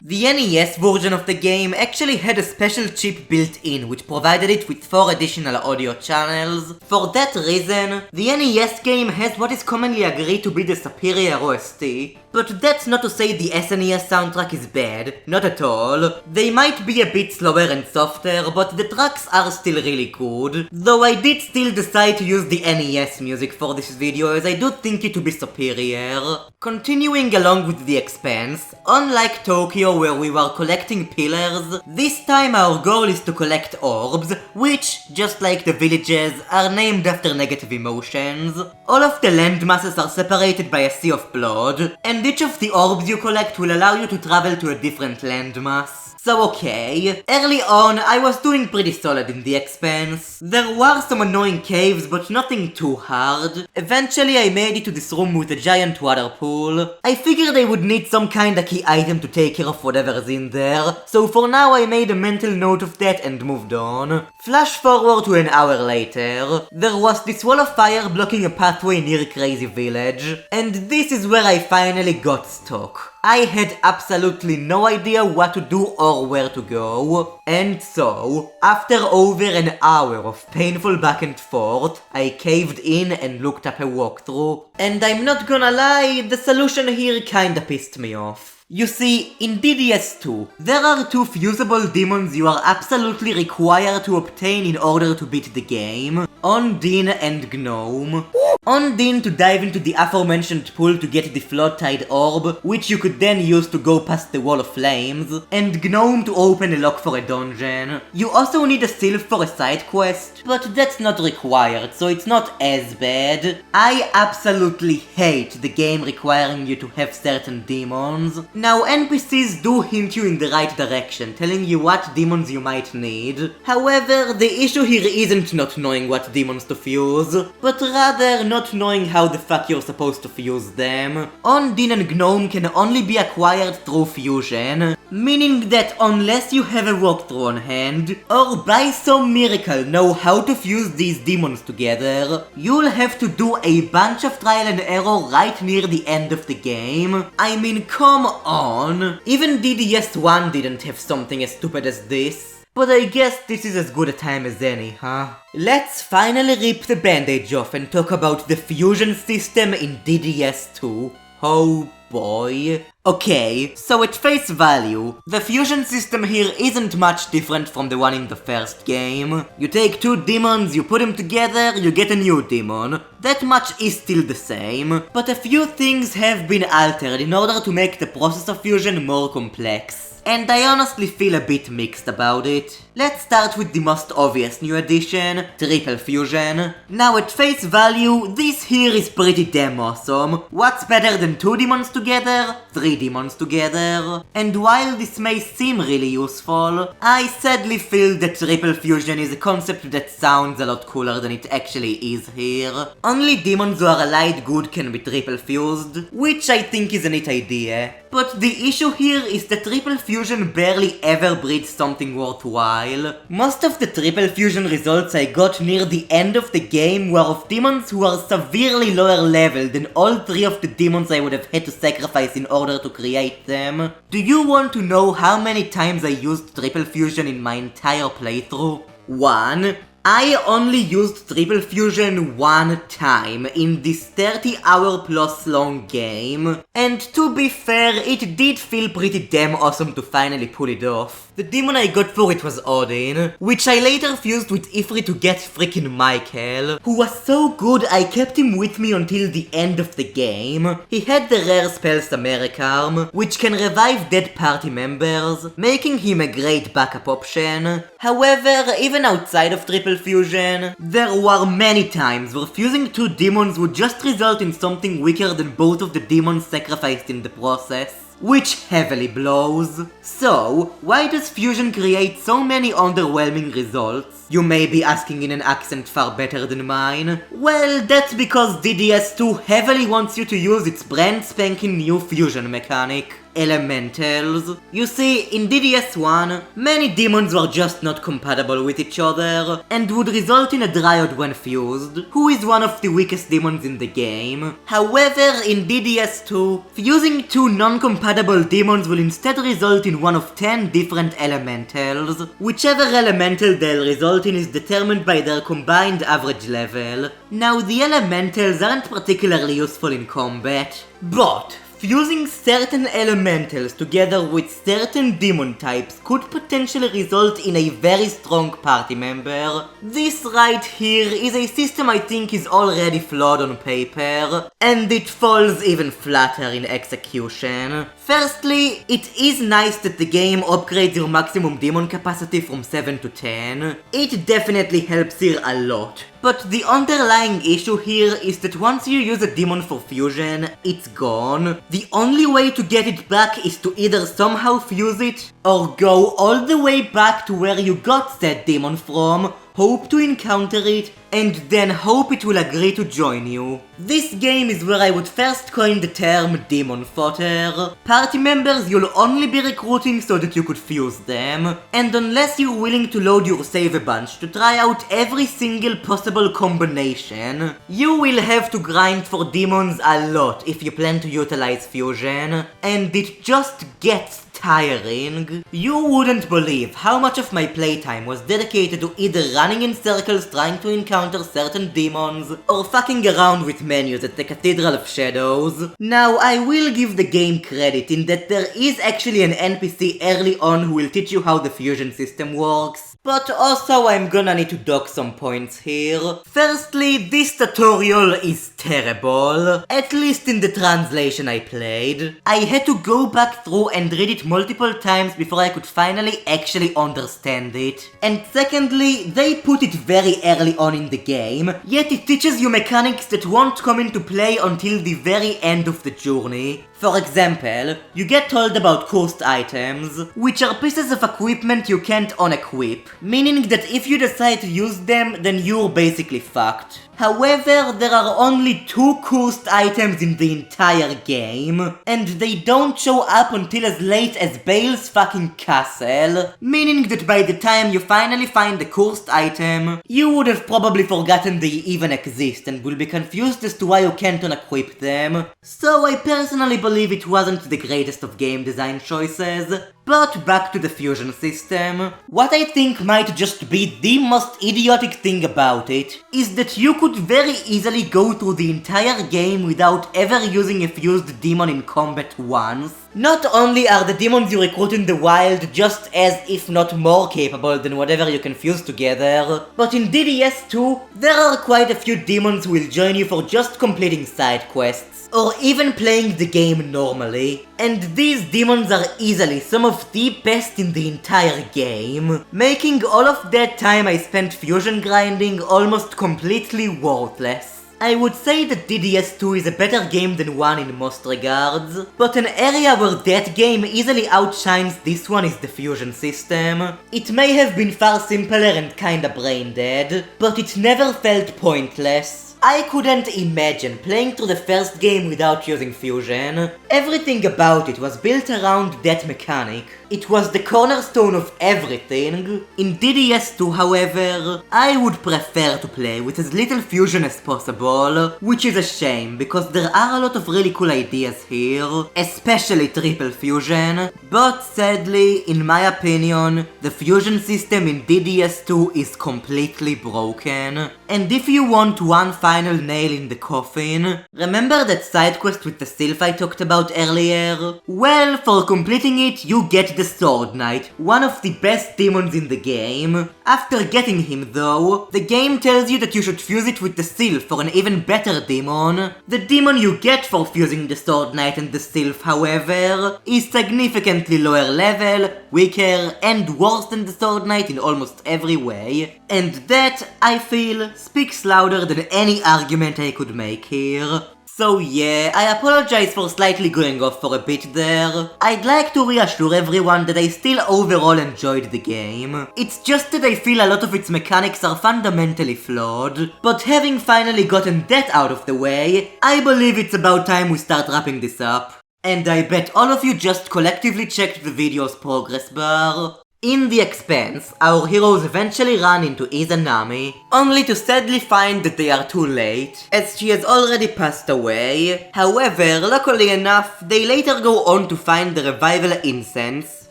The NES version of the game actually had a special chip built in which provided it with 4 additional audio channels. For that reason, the NES game has what is commonly agreed to be the superior OST. But that's not to say the SNES soundtrack is bad, not at all. They might be a bit slower and softer, but the tracks are still really good. Though I did still decide to use the NES music for this video as I do think it to be superior. Continuing along with the Expanse, unlike Tokyo where we were collecting pillars, this time our goal is to collect orbs, which, just like the villages, are named after negative emotions. All of the landmasses are separated by a sea of blood, and each of the orbs you collect will allow you to travel to a different landmass. So okay, early on I was doing pretty solid in the Expanse. There were some annoying caves but nothing too hard. Eventually I made it to this room with a giant water pool. I figured I would need some kinda key item to take care of whatever's in there, so for now I made a mental note of that and moved on. Flash forward to an hour later. There was this wall of fire blocking a pathway near Crazy Village, and this is where I finally got stuck. I had absolutely no idea what to do or where to go. And so, after over an hour of painful back and forth, I caved in and looked up a walkthrough. And I'm not gonna lie, the solution here kinda pissed me off. You see, in DDS2, there are 2 fusible demons you are absolutely required to obtain in order to beat the game. Ondine and Gnome. Ondine to dive into the aforementioned pool to get the Flood Tide Orb, which you could then use to go past the Wall of Flames, and Gnome to open a lock for a dungeon. You also need a sylph for a side quest, but that's not required, so it's not as bad. I absolutely hate the game requiring you to have certain demons. Now NPCs do hint you in the right direction, telling you what demons you might need. However, the issue here isn't not knowing what demons to fuse, but rather not knowing how the fuck you're supposed to fuse them. Ondine and Gnome can only be acquired through fusion, meaning that unless you have a walkthrough on hand, or by some miracle know how to fuse these demons together, you'll have to do a bunch of trial and error right near the end of the game. I mean, come on! Even DDS1 didn't have something as stupid as this. But I guess this is as good a time as any, huh? Let's finally rip the bandage off and talk about the fusion system in DDS2. Oh boy. Okay, so at face value, the fusion system here isn't much different from the one in the first game. You take 2 demons, you put them together, you get a new demon. That much is still the same, but a few things have been altered in order to make the process of fusion more complex. And I honestly feel a bit mixed about it. Let's start with the most obvious new addition, Triple Fusion. Now at face value, this here is pretty damn awesome. What's better than 2 demons together? 3 demons together. And while this may seem really useful, I sadly feel that Triple Fusion is a concept that sounds a lot cooler than it actually is here. Only demons who are allied good can be triple fused, which I think is a neat idea. But the issue here is that Triple Fusion barely ever breeds something worthwhile. Most of the Triple Fusion results I got near the end of the game were of demons who are severely lower level than all 3 of the demons I would have had to sacrifice in order to create them. Do you want to know how many times I used Triple Fusion in my entire playthrough? 1. I only used Triple Fusion 1 time in this 30-hour plus long game, and to be fair, it did feel pretty damn awesome to finally pull it off. The demon I got for it was Odin, which I later fused with Ifrit to get freaking Michael, who was so good I kept him with me until the end of the game. He had the rare spell Samericarm, which can revive dead party members, making him a great backup option. However, even outside of Triple Fusion, there were many times where fusing 2 demons would just result in something weaker than both of the demons sacrificed in the process, which heavily blows. So, why does fusion create so many underwhelming results? You may be asking in an accent far better than mine. Well, that's because DDS2 heavily wants you to use its brand spanking new fusion mechanic, Elementals. You see, in DDS1, many demons were just not compatible with each other, and would result in a Dryad when fused, who is one of the weakest demons in the game. However, in DDS2, fusing 2 non-compatible compatible demons will instead result in one of 10 different elementals. Whichever elemental they'll result in is determined by their combined average level. Now, the elementals aren't particularly useful in combat, but fusing certain elementals together with certain demon types could potentially result in a very strong party member. This right here is a system I think is already flawed on paper, and it falls even flatter in execution. Firstly, it is nice that the game upgrades your maximum demon capacity from 7 to 10. It definitely helps here a lot. But the underlying issue here is that once you use a demon for fusion, it's gone. The only way to get it back is to either somehow fuse it, or go all the way back to where you got said demon from, hope to encounter it, and then hope it will agree to join you. This game is where I would first coin the term demon fodder. Party members you'll only be recruiting so that you could fuse them, and unless you're willing to load your save a bunch to try out every single possible combination, you will have to grind for demons a lot if you plan to utilize fusion, and it just gets tiring. You wouldn't believe how much of my playtime was dedicated to either running in circles trying to encounter certain demons, or fucking around with menus at the Cathedral of Shadows. Now, I will give the game credit in that there is actually an NPC early on who will teach you how the fusion system works, but also I'm gonna need to dock some points here. Firstly, this tutorial is terrible, at least in the translation I played. I had to go back through and read it multiple times before I could finally actually understand it. And secondly, they put it very early on in the game, yet it teaches you mechanics that won't come into play until the very end of the journey. For example, you get told about cursed items, which are pieces of equipment you can't unequip, meaning that if you decide to use them, then you're basically fucked. However, there are only 2 cursed items in the entire game, and they don't show up until as late as Bael's fucking castle, meaning that by the time you finally find the cursed item, you would have probably forgotten they even exist and will be confused as to why you can't unequip them. So I personally believe it wasn't the greatest of game design choices. But back to the fusion system. What I think might just be the most idiotic thing about it is that you could very easily go through the entire game without ever using a fused demon in combat once. Not only are the demons you recruit in the wild just as, if not more capable than whatever you can fuse together, but in DDS2, there are quite a few demons who will join you for just completing side quests, or even playing the game normally. And these demons are easily some of the best in the entire game, making all of that time I spent fusion grinding almost completely worthless. I would say that DDS2 is a better game than 1 in most regards, but an area where that game easily outshines this one is the fusion system. It may have been far simpler and kinda brain dead, but it never felt pointless. I couldn't imagine playing through the first game without using fusion. Everything about it was built around that mechanic. It was the cornerstone of everything. In DDS2, however, I would prefer to play with as little fusion as possible, which is a shame because there are a lot of really cool ideas here, especially triple fusion, but sadly, in my opinion, the fusion system in DDS2 is completely broken. And if you want one final nail in the coffin, remember that side quest with the sylph I talked about earlier? Well, for completing it, you get the Sword Knight, one of the best demons in the game. After getting him though, the game tells you that you should fuse it with the sylph for an even better demon. The demon you get for fusing the Sword Knight and the sylph, however, is significantly lower level, weaker, and worse than the Sword Knight in almost every way. And that, I feel, speaks louder than any argument I could make here. So yeah, I apologize for slightly going off for a bit there. I'd like to reassure everyone that I still overall enjoyed the game. It's just that I feel a lot of its mechanics are fundamentally flawed. But having finally gotten that out of the way, I believe it's about time we start wrapping this up. And I bet all of you just collectively checked the video's progress bar. In the Expanse, our heroes eventually run into Izanami, only to sadly find that they are too late, as she has already passed away. However, luckily enough, they later go on to find the revival incense,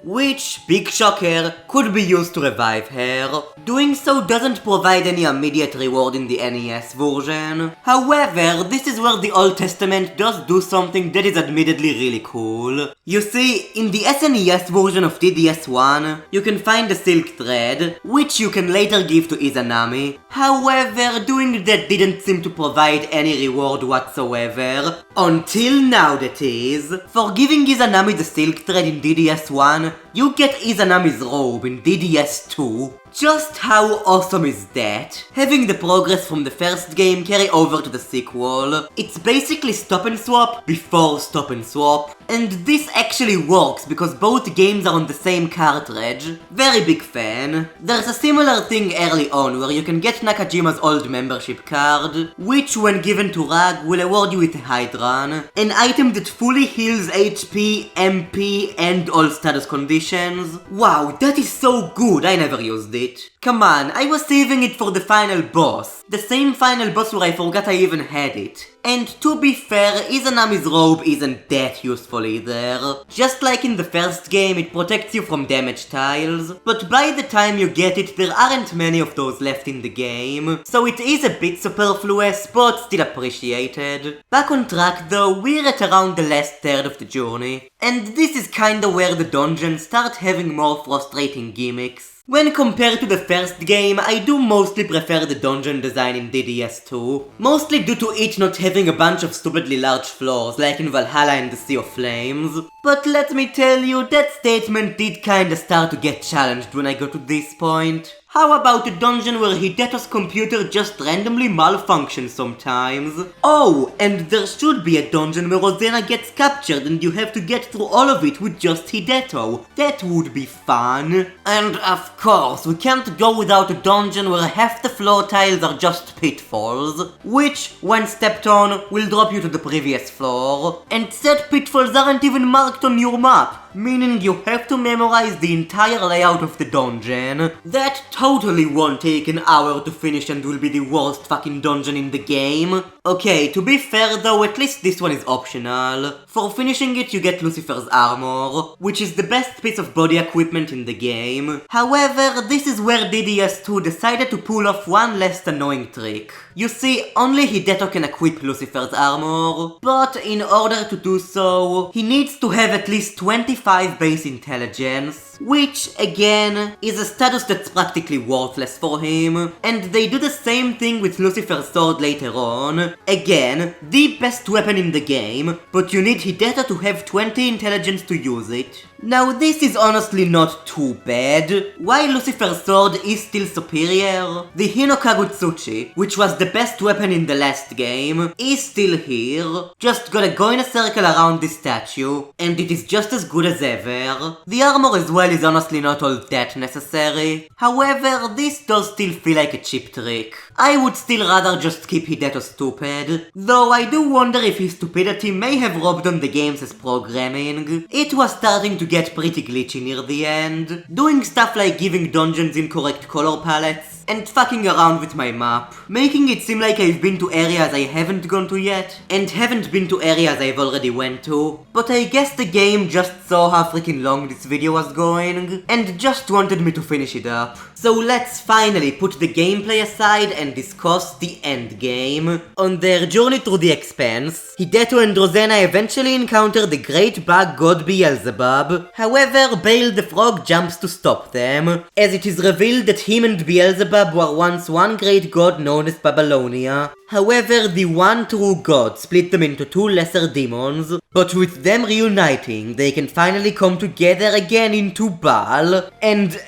which, big shocker, could be used to revive her. Doing so doesn't provide any immediate reward in the NES version. However, this is where the Old Testament does do something that is admittedly really cool. You see, in the SNES version of DDS1, you can find a silk thread, which you can later give to Izanami. However, doing that didn't seem to provide any reward whatsoever. Until now, that is. For giving Izanami the silk thread in DDS1, you get Izanami's robe in DDS2. Just how awesome is that? Having the progress from the first game carry over to the sequel. It's basically stop and swap before stop and swap. And this actually works because both games are on the same cartridge. Very big fan. There's a similar thing early on where you can get Nakajima's old membership card, which when given to Rag will award you with a Hydran, an item that fully heals HP, MP, and all status conditions. Wow, that is so good, I never used it. Come on, I was saving it for the final boss. The same final boss where I forgot I even had it. And to be fair, Izanami's robe isn't that useful either. Just like in the first game, it protects you from damage tiles, but by the time you get it, there aren't many of those left in the game, so it is a bit superfluous, but still appreciated. Back on track though, we're at around the last third of the journey, and this is kinda where the dungeons start having more frustrating gimmicks. When compared to the first game, I do mostly prefer the dungeon design in DDS2, mostly due to it not having a bunch of stupidly large floors like in Valhalla and the Sea of Flames. But let me tell you, that statement did kinda start to get challenged when I got to this point. How about a dungeon where Hideto's computer just randomly malfunctions sometimes? Oh, and there should be a dungeon where Rosena gets captured and you have to get through all of it with just Hideto. That would be fun. And of course, we can't go without a dungeon where half the floor tiles are just pitfalls, which, when stepped on, will drop you to the previous floor. And said pitfalls aren't even marked on your map, meaning you have to memorize the entire layout of the dungeon. That totally won't take an hour to finish and will be the worst fucking dungeon in the game. Okay, to be fair though, at least this one is optional. For finishing it you get Lucifer's armor, which is the best piece of body equipment in the game. However, this is where DDS2 decided to pull off one less annoying trick. You see, only Hideto can equip Lucifer's armor, but in order to do so, he needs to have at least 25 base intelligence, which, again, is a status that's practically worthless for him, and they do the same thing with Lucifer's sword later on. Again, the best weapon in the game, but you need Hideto to have 20 intelligence to use it. Now this is honestly not too bad. While Lucifer's sword is still superior, the Hinokagutsuchi, which was the best weapon in the last game, is still here. Just gotta go in a circle around this statue, and it is just as good as ever. The armor as well is honestly not all that necessary. However, this does still feel like a cheap trick. I would still rather just keep Hideto stupid, though I do wonder if his stupidity may have robbed on the game's programming. It was starting to get pretty glitchy near the end, doing stuff like giving dungeons incorrect color palettes, and fucking around with my map, making it seem like I've been to areas I haven't gone to yet, and haven't been to areas I've already went to. But I guess the game just saw how freaking long this video was going, and just wanted me to finish it up. So let's finally put the gameplay aside and discuss the endgame. On their journey through the Expanse, Hideto and Rosena eventually encounter the great bug god Beelzebub. However, Bael the frog jumps to stop them, as it is revealed that him and Beelzebub were once one great god known as Babylonia. However, the one true god split them into two lesser demons, but with them reuniting, they can finally come together again into Baal. And,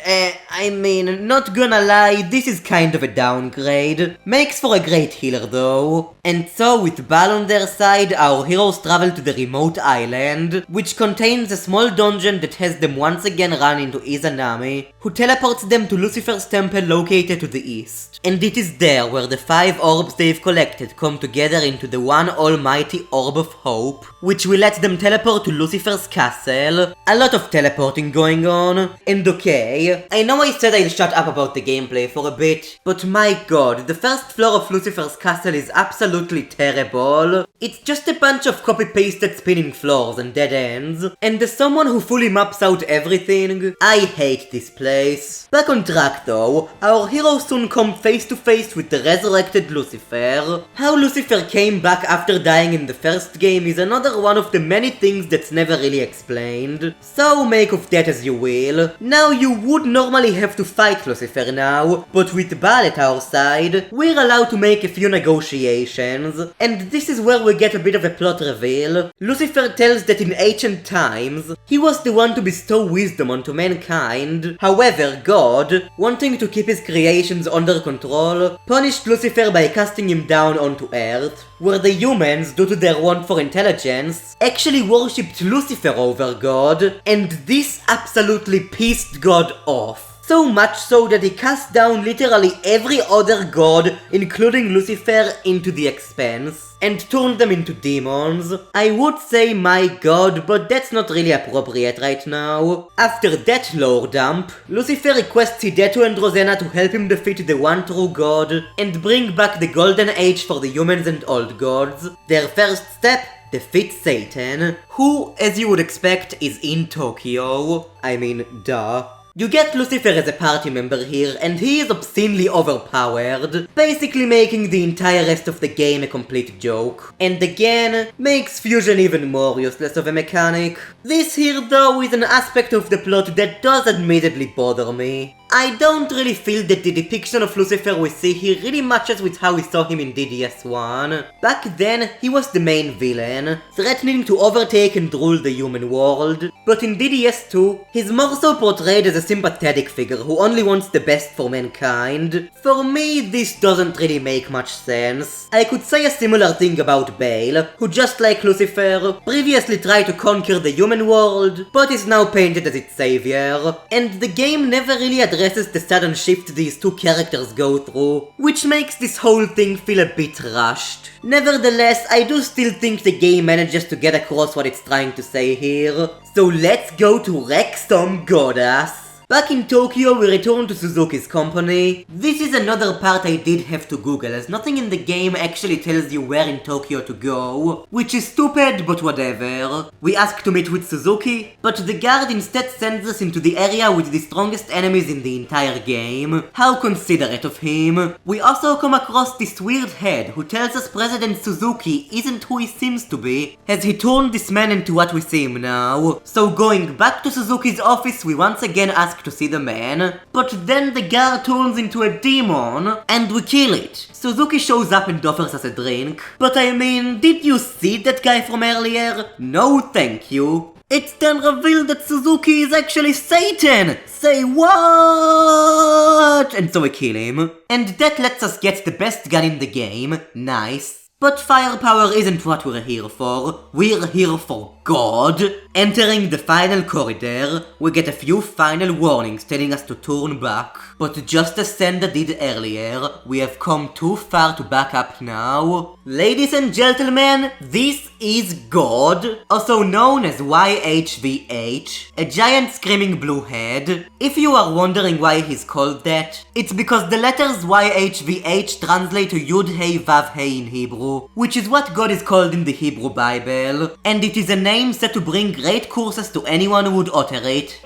I mean, not gonna lie, this is kind of a downgrade. Makes for a great healer though. And so, with Baal on their side, our heroes travel to the remote island, which contains a small dungeon that has them once again run into Izanami, who teleports them to Lucifer's temple located located to the east. And it is there where the 5 orbs they've collected come together into the one almighty Orb of Hope, which will let them teleport to Lucifer's castle. A lot of teleporting going on. And okay, I know I said I'll shut up about the gameplay for a bit, but my god, the first floor of Lucifer's castle is absolutely terrible. It's just a bunch of copy-pasted spinning floors and dead ends, and as someone who fully maps out everything, I hate this place. Back on track though, our heroes soon come face to face with the resurrected Lucifer. How Lucifer came back after dying in the first game is another one of the many things that's never really explained. So make of that as you will. Now you would normally have to fight Lucifer now, but with Bael at our side, we're allowed to make a few negotiations, and this is where we get a bit of a plot reveal. Lucifer tells that in ancient times, he was the one to bestow wisdom onto mankind. However, God, wanting to keep his creations under control, punished Lucifer by casting him down onto Earth, where the humans, due to their want for intelligence, actually worshipped Lucifer over God, and this absolutely pissed God off. So much so that he cast down literally every other god, including Lucifer, into the Expanse, and turned them into demons. I would say my god, but that's not really appropriate right now. After that lore dump, Lucifer requests Hidetto and Rosena to help him defeat the one true god, and bring back the golden age for the humans and old gods. Their first step? Defeat Satan, who, as you would expect, is in Tokyo. I mean, duh. You get Lucifer as a party member here, and he is obscenely overpowered, basically making the entire rest of the game a complete joke. And again, makes fusion even more useless of a mechanic. This here though is an aspect of the plot that does admittedly bother me. I don't really feel that the depiction of Lucifer we see here really matches with how we saw him in DDS1. Back then, he was the main villain, threatening to overtake and rule the human world. But in DDS2, he's more so portrayed as a sympathetic figure who only wants the best for mankind. For me, this doesn't really make much sense. I could say a similar thing about Bael, who just like Lucifer, previously tried to conquer the human world, but is now painted as its savior. And the game never really addresses the sudden shift these two characters go through, which makes this whole thing feel a bit rushed. Nevertheless, I do still think the game manages to get across what it's trying to say here. So let's go to wreck some goddess. Back in Tokyo, we return to Suzuki's company. This is another part I did have to Google, as nothing in the game actually tells you where in Tokyo to go, which is stupid, but whatever. We ask to meet with Suzuki, but the guard instead sends us into the area with the strongest enemies in the entire game. How considerate of him. We also come across this weird head who tells us President Suzuki isn't who he seems to be, as he turned this man into what we see him now. So going back to Suzuki's office, we once again ask to see the man, but then the guard turns into a demon, and we kill it. Suzuki shows up and offers us a drink, but I mean, did you see that guy from earlier? No thank you. It's then revealed that Suzuki is actually Satan! Say what? And so we kill him. And that lets us get the best gun in the game, nice. But firepower isn't what we're here for. We're here for God. Entering the final corridor, we get a few final warnings telling us to turn back. But just as Senda did earlier, we have come too far to back up now. Ladies and gentlemen, this is God, also known as YHVH, a giant screaming blue head. If you are wondering why he's called that, it's because the letters YHVH translate to Yud Hey Vav Hey in Hebrew, which is what God is called in the Hebrew Bible, and it is a name set to bring great curses to anyone who would utter it.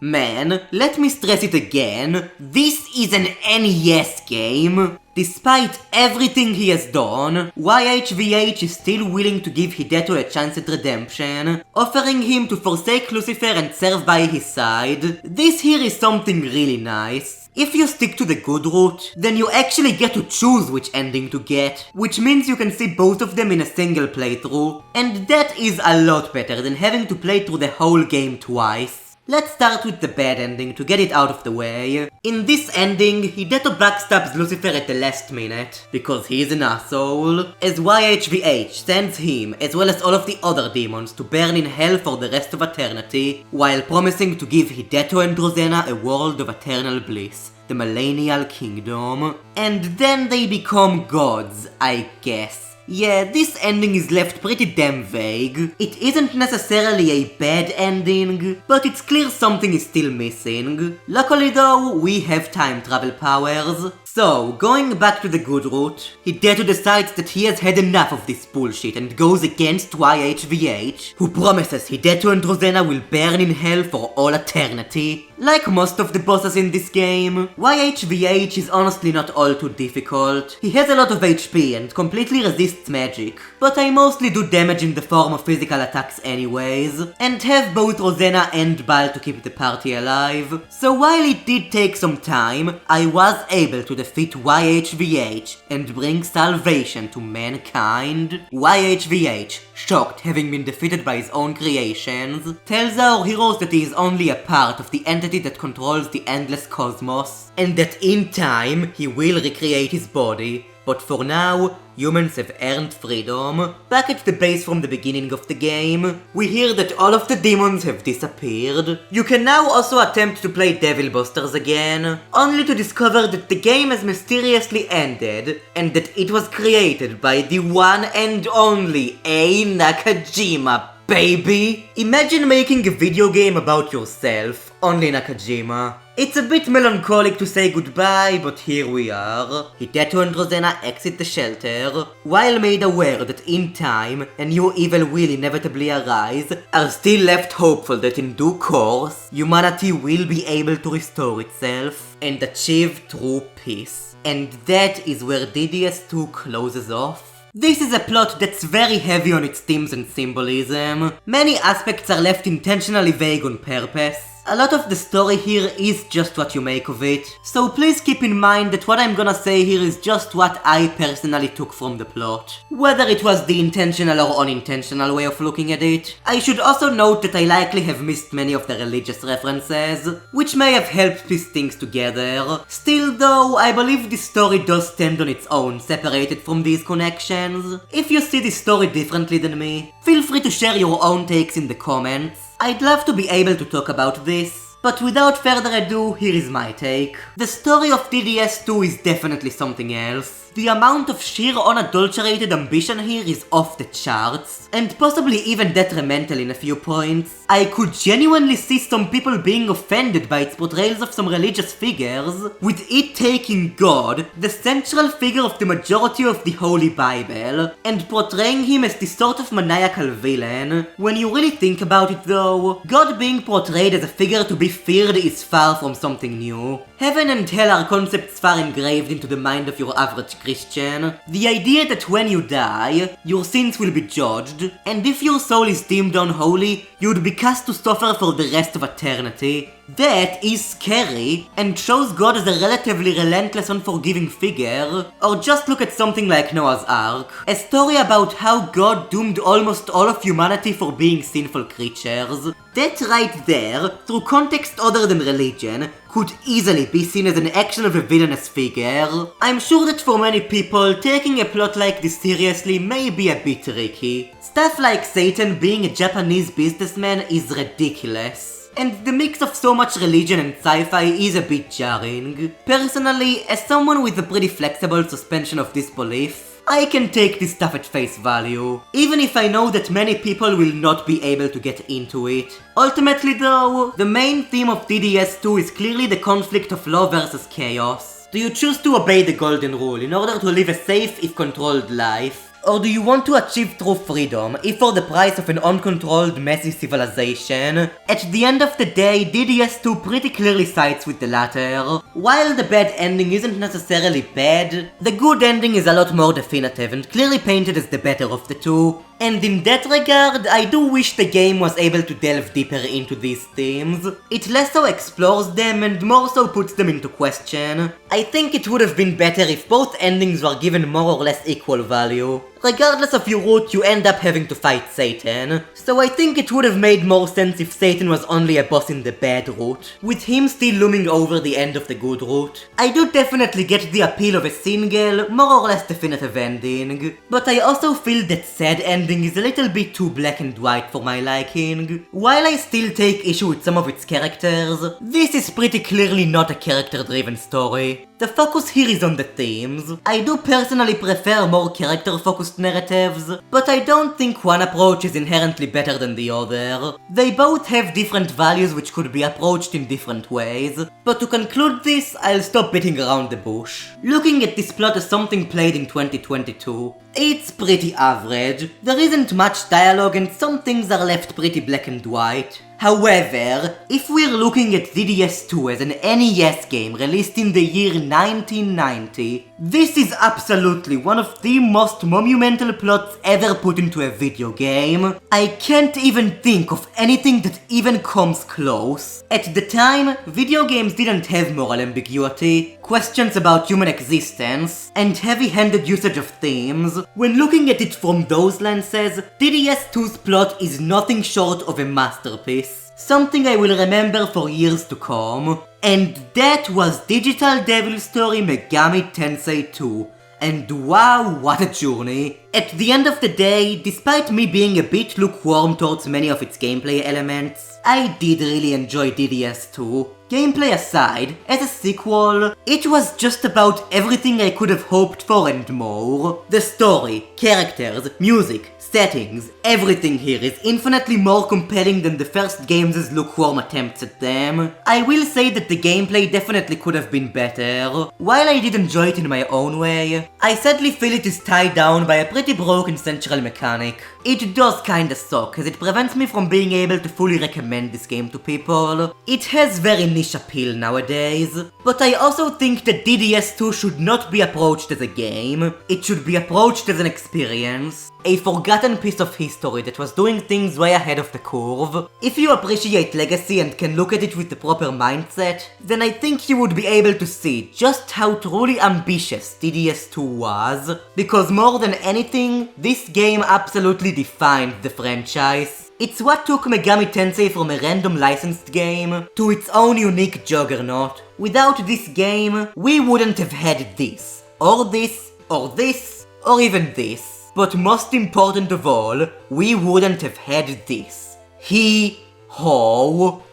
Man, let me stress it again, this is an NES game. Despite everything he has done, YHVH is still willing to give Hidetto a chance at redemption, offering him to forsake Lucifer and serve by his side. This here is something really nice. If you stick to the good route, then you actually get to choose which ending to get, which means you can see both of them in a single playthrough, and that is a lot better than having to play through the whole game twice. Let's start with the bad ending to get it out of the way. In this ending, Hideto backstabs Lucifer at the last minute, because he's an asshole, as YHVH sends him, as well as all of the other demons, to burn in hell for the rest of eternity, while promising to give Hideto and Rosena a world of eternal bliss, the Millennial Kingdom. And then they become gods, I guess. Yeah, this ending is left pretty damn vague. It isn't necessarily a bad ending, but it's clear something is still missing. Luckily though, we have time travel powers. So, going back to the good route, Hideto decides that he has had enough of this bullshit and goes against YHVH, who promises Hideto and Rosena will burn in hell for all eternity. Like most of the bosses in this game, YHVH is honestly not all too difficult. He has a lot of HP and completely resists magic, but I mostly do damage in the form of physical attacks anyways, and have both Rosena and Bael to keep the party alive. So while it did take some time, I was able to defeat YHVH and bring salvation to mankind. YHVH, shocked having been defeated by his own creations, tells our heroes that he is only a part of the entity that controls the endless cosmos, and that in time he will recreate his body. But for now, humans have earned freedom. Back at the base from the beginning of the game, we hear that all of the demons have disappeared. You can now also attempt to play Devil Busters again, only to discover that the game has mysteriously ended, and that it was created by the one and only A. Nakajima, baby! Imagine making a video game about yourself, only Nakajima. It's a bit melancholic to say goodbye, but here we are. Hideto and Rosena exit the shelter, while made aware that in time, a new evil will inevitably arise, are still left hopeful that in due course, humanity will be able to restore itself and achieve true peace. And that is where DDS2 closes off. This is a plot that's very heavy on its themes and symbolism. Many aspects are left intentionally vague on purpose. A lot of the story here is just what you make of it, so please keep in mind that what I'm gonna say here is just what I personally took from the plot, whether it was the intentional or unintentional way of looking at it. I should also note that I likely have missed many of the religious references, which may have helped piece things together. Still though, I believe this story does stand on its own, separated from these connections. If you see this story differently than me, feel free to share your own takes in the comments. I'd love to be able to talk about this, but without further ado, here is my take. The story of DDS2 is definitely something else. The amount of sheer unadulterated ambition here is off the charts, and possibly even detrimental in a few points. I could genuinely see some people being offended by its portrayals of some religious figures, with it taking God, the central figure of the majority of the Holy Bible, and portraying him as the sort of maniacal villain. When you really think about it though, God being portrayed as a figure to be feared is far from something new. Heaven and hell are concepts far engraved into the mind of your average Christian. The idea that when you die, your sins will be judged, and if your soul is deemed unholy, you'd be cast to suffer for the rest of eternity. That is scary, and shows God as a relatively relentless, unforgiving figure. Or just look at something like Noah's Ark, a story about how God doomed almost all of humanity for being sinful creatures. That right there, through context other than religion, could easily be seen as an action of a villainous figure. I'm sure that for many people, taking a plot like this seriously may be a bit tricky. Stuff like Satan being a Japanese businessman is ridiculous, and the mix of so much religion and sci-fi is a bit jarring. Personally, as someone with a pretty flexible suspension of disbelief, I can take this stuff at face value, even if I know that many people will not be able to get into it. Ultimately though, the main theme of DDS2 is clearly the conflict of law versus chaos. Do you choose to obey the golden rule in order to live a safe if controlled life? Or do you want to achieve true freedom, if for the price of an uncontrolled, messy civilization? At the end of the day, DDS2 pretty clearly sides with the latter. While the bad ending isn't necessarily bad, the good ending is a lot more definitive and clearly painted as the better of the two. And in that regard, I do wish the game was able to delve deeper into these themes. It less so explores them and more so puts them into question. I think it would have been better if both endings were given more or less equal value. Regardless of your route, you end up having to fight Satan, so I think it would have made more sense if Satan was only a boss in the bad route, with him still looming over the end of the good route. I do definitely get the appeal of a single, more or less definitive ending, but I also feel that said ending is a little bit too black and white for my liking. While I still take issue with some of its characters, this is pretty clearly not a character-driven story. The focus here is on the themes. I do personally prefer more character-focused narratives, but I don't think one approach is inherently better than the other. They both have different values which could be approached in different ways, but to conclude this, I'll stop beating around the bush. Looking at this plot as something played in 2022, it's pretty average. There isn't much dialogue and some things are left pretty black and white. However, if we're looking at DDS2 as an NES game released in the year 1990, this is absolutely one of the most monumental plots ever put into a video game. I can't even think of anything that even comes close. At the time, video games didn't have moral ambiguity, questions about human existence, and heavy-handed usage of themes. When looking at it from those lenses, DDS2's plot is nothing short of a masterpiece. Something I will remember for years to come. And that was Digital Devil Story Megami Tensei II. And wow, what a journey. At the end of the day, despite me being a bit lukewarm towards many of its gameplay elements, I did really enjoy DDS2. Gameplay aside, as a sequel, it was just about everything I could have hoped for and more. The story, characters, music, settings, everything here is infinitely more compelling than the first game's lukewarm attempts at them. I will say that the gameplay definitely could have been better. While I did enjoy it in my own way, I sadly feel it is tied down by a pretty broken central mechanic. It does kinda suck, as it prevents me from being able to fully recommend this game to people. It has very niche appeal nowadays, but I also think that DDS2 should not be approached as a game. It should be approached as an experience. A forgotten piece of history that was doing things way ahead of the curve. If you appreciate Legacy and can look at it with the proper mindset, then I think you would be able to see just how truly ambitious DDS2 was, because more than anything, this game absolutely defined the franchise. It's what took Megami Tensei from a random licensed game to its own unique juggernaut. Without this game, we wouldn't have had this, or this, or this, or even this. But most important of all, we wouldn't have had this. Hee-ho.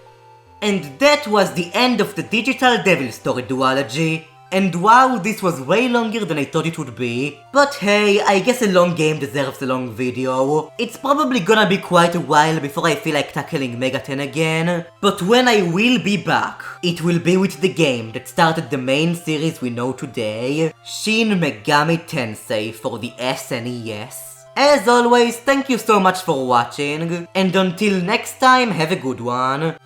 And that was the end of the Digital Devil Story duology. And wow, this was way longer than I thought it would be. But hey, I guess a long game deserves a long video. It's probably gonna be quite a while before I feel like tackling Mega 10 again. But when I will be back, it will be with the game that started the main series we know today, Shin Megami Tensei for the SNES. As always, thank you so much for watching, and until next time, have a good one.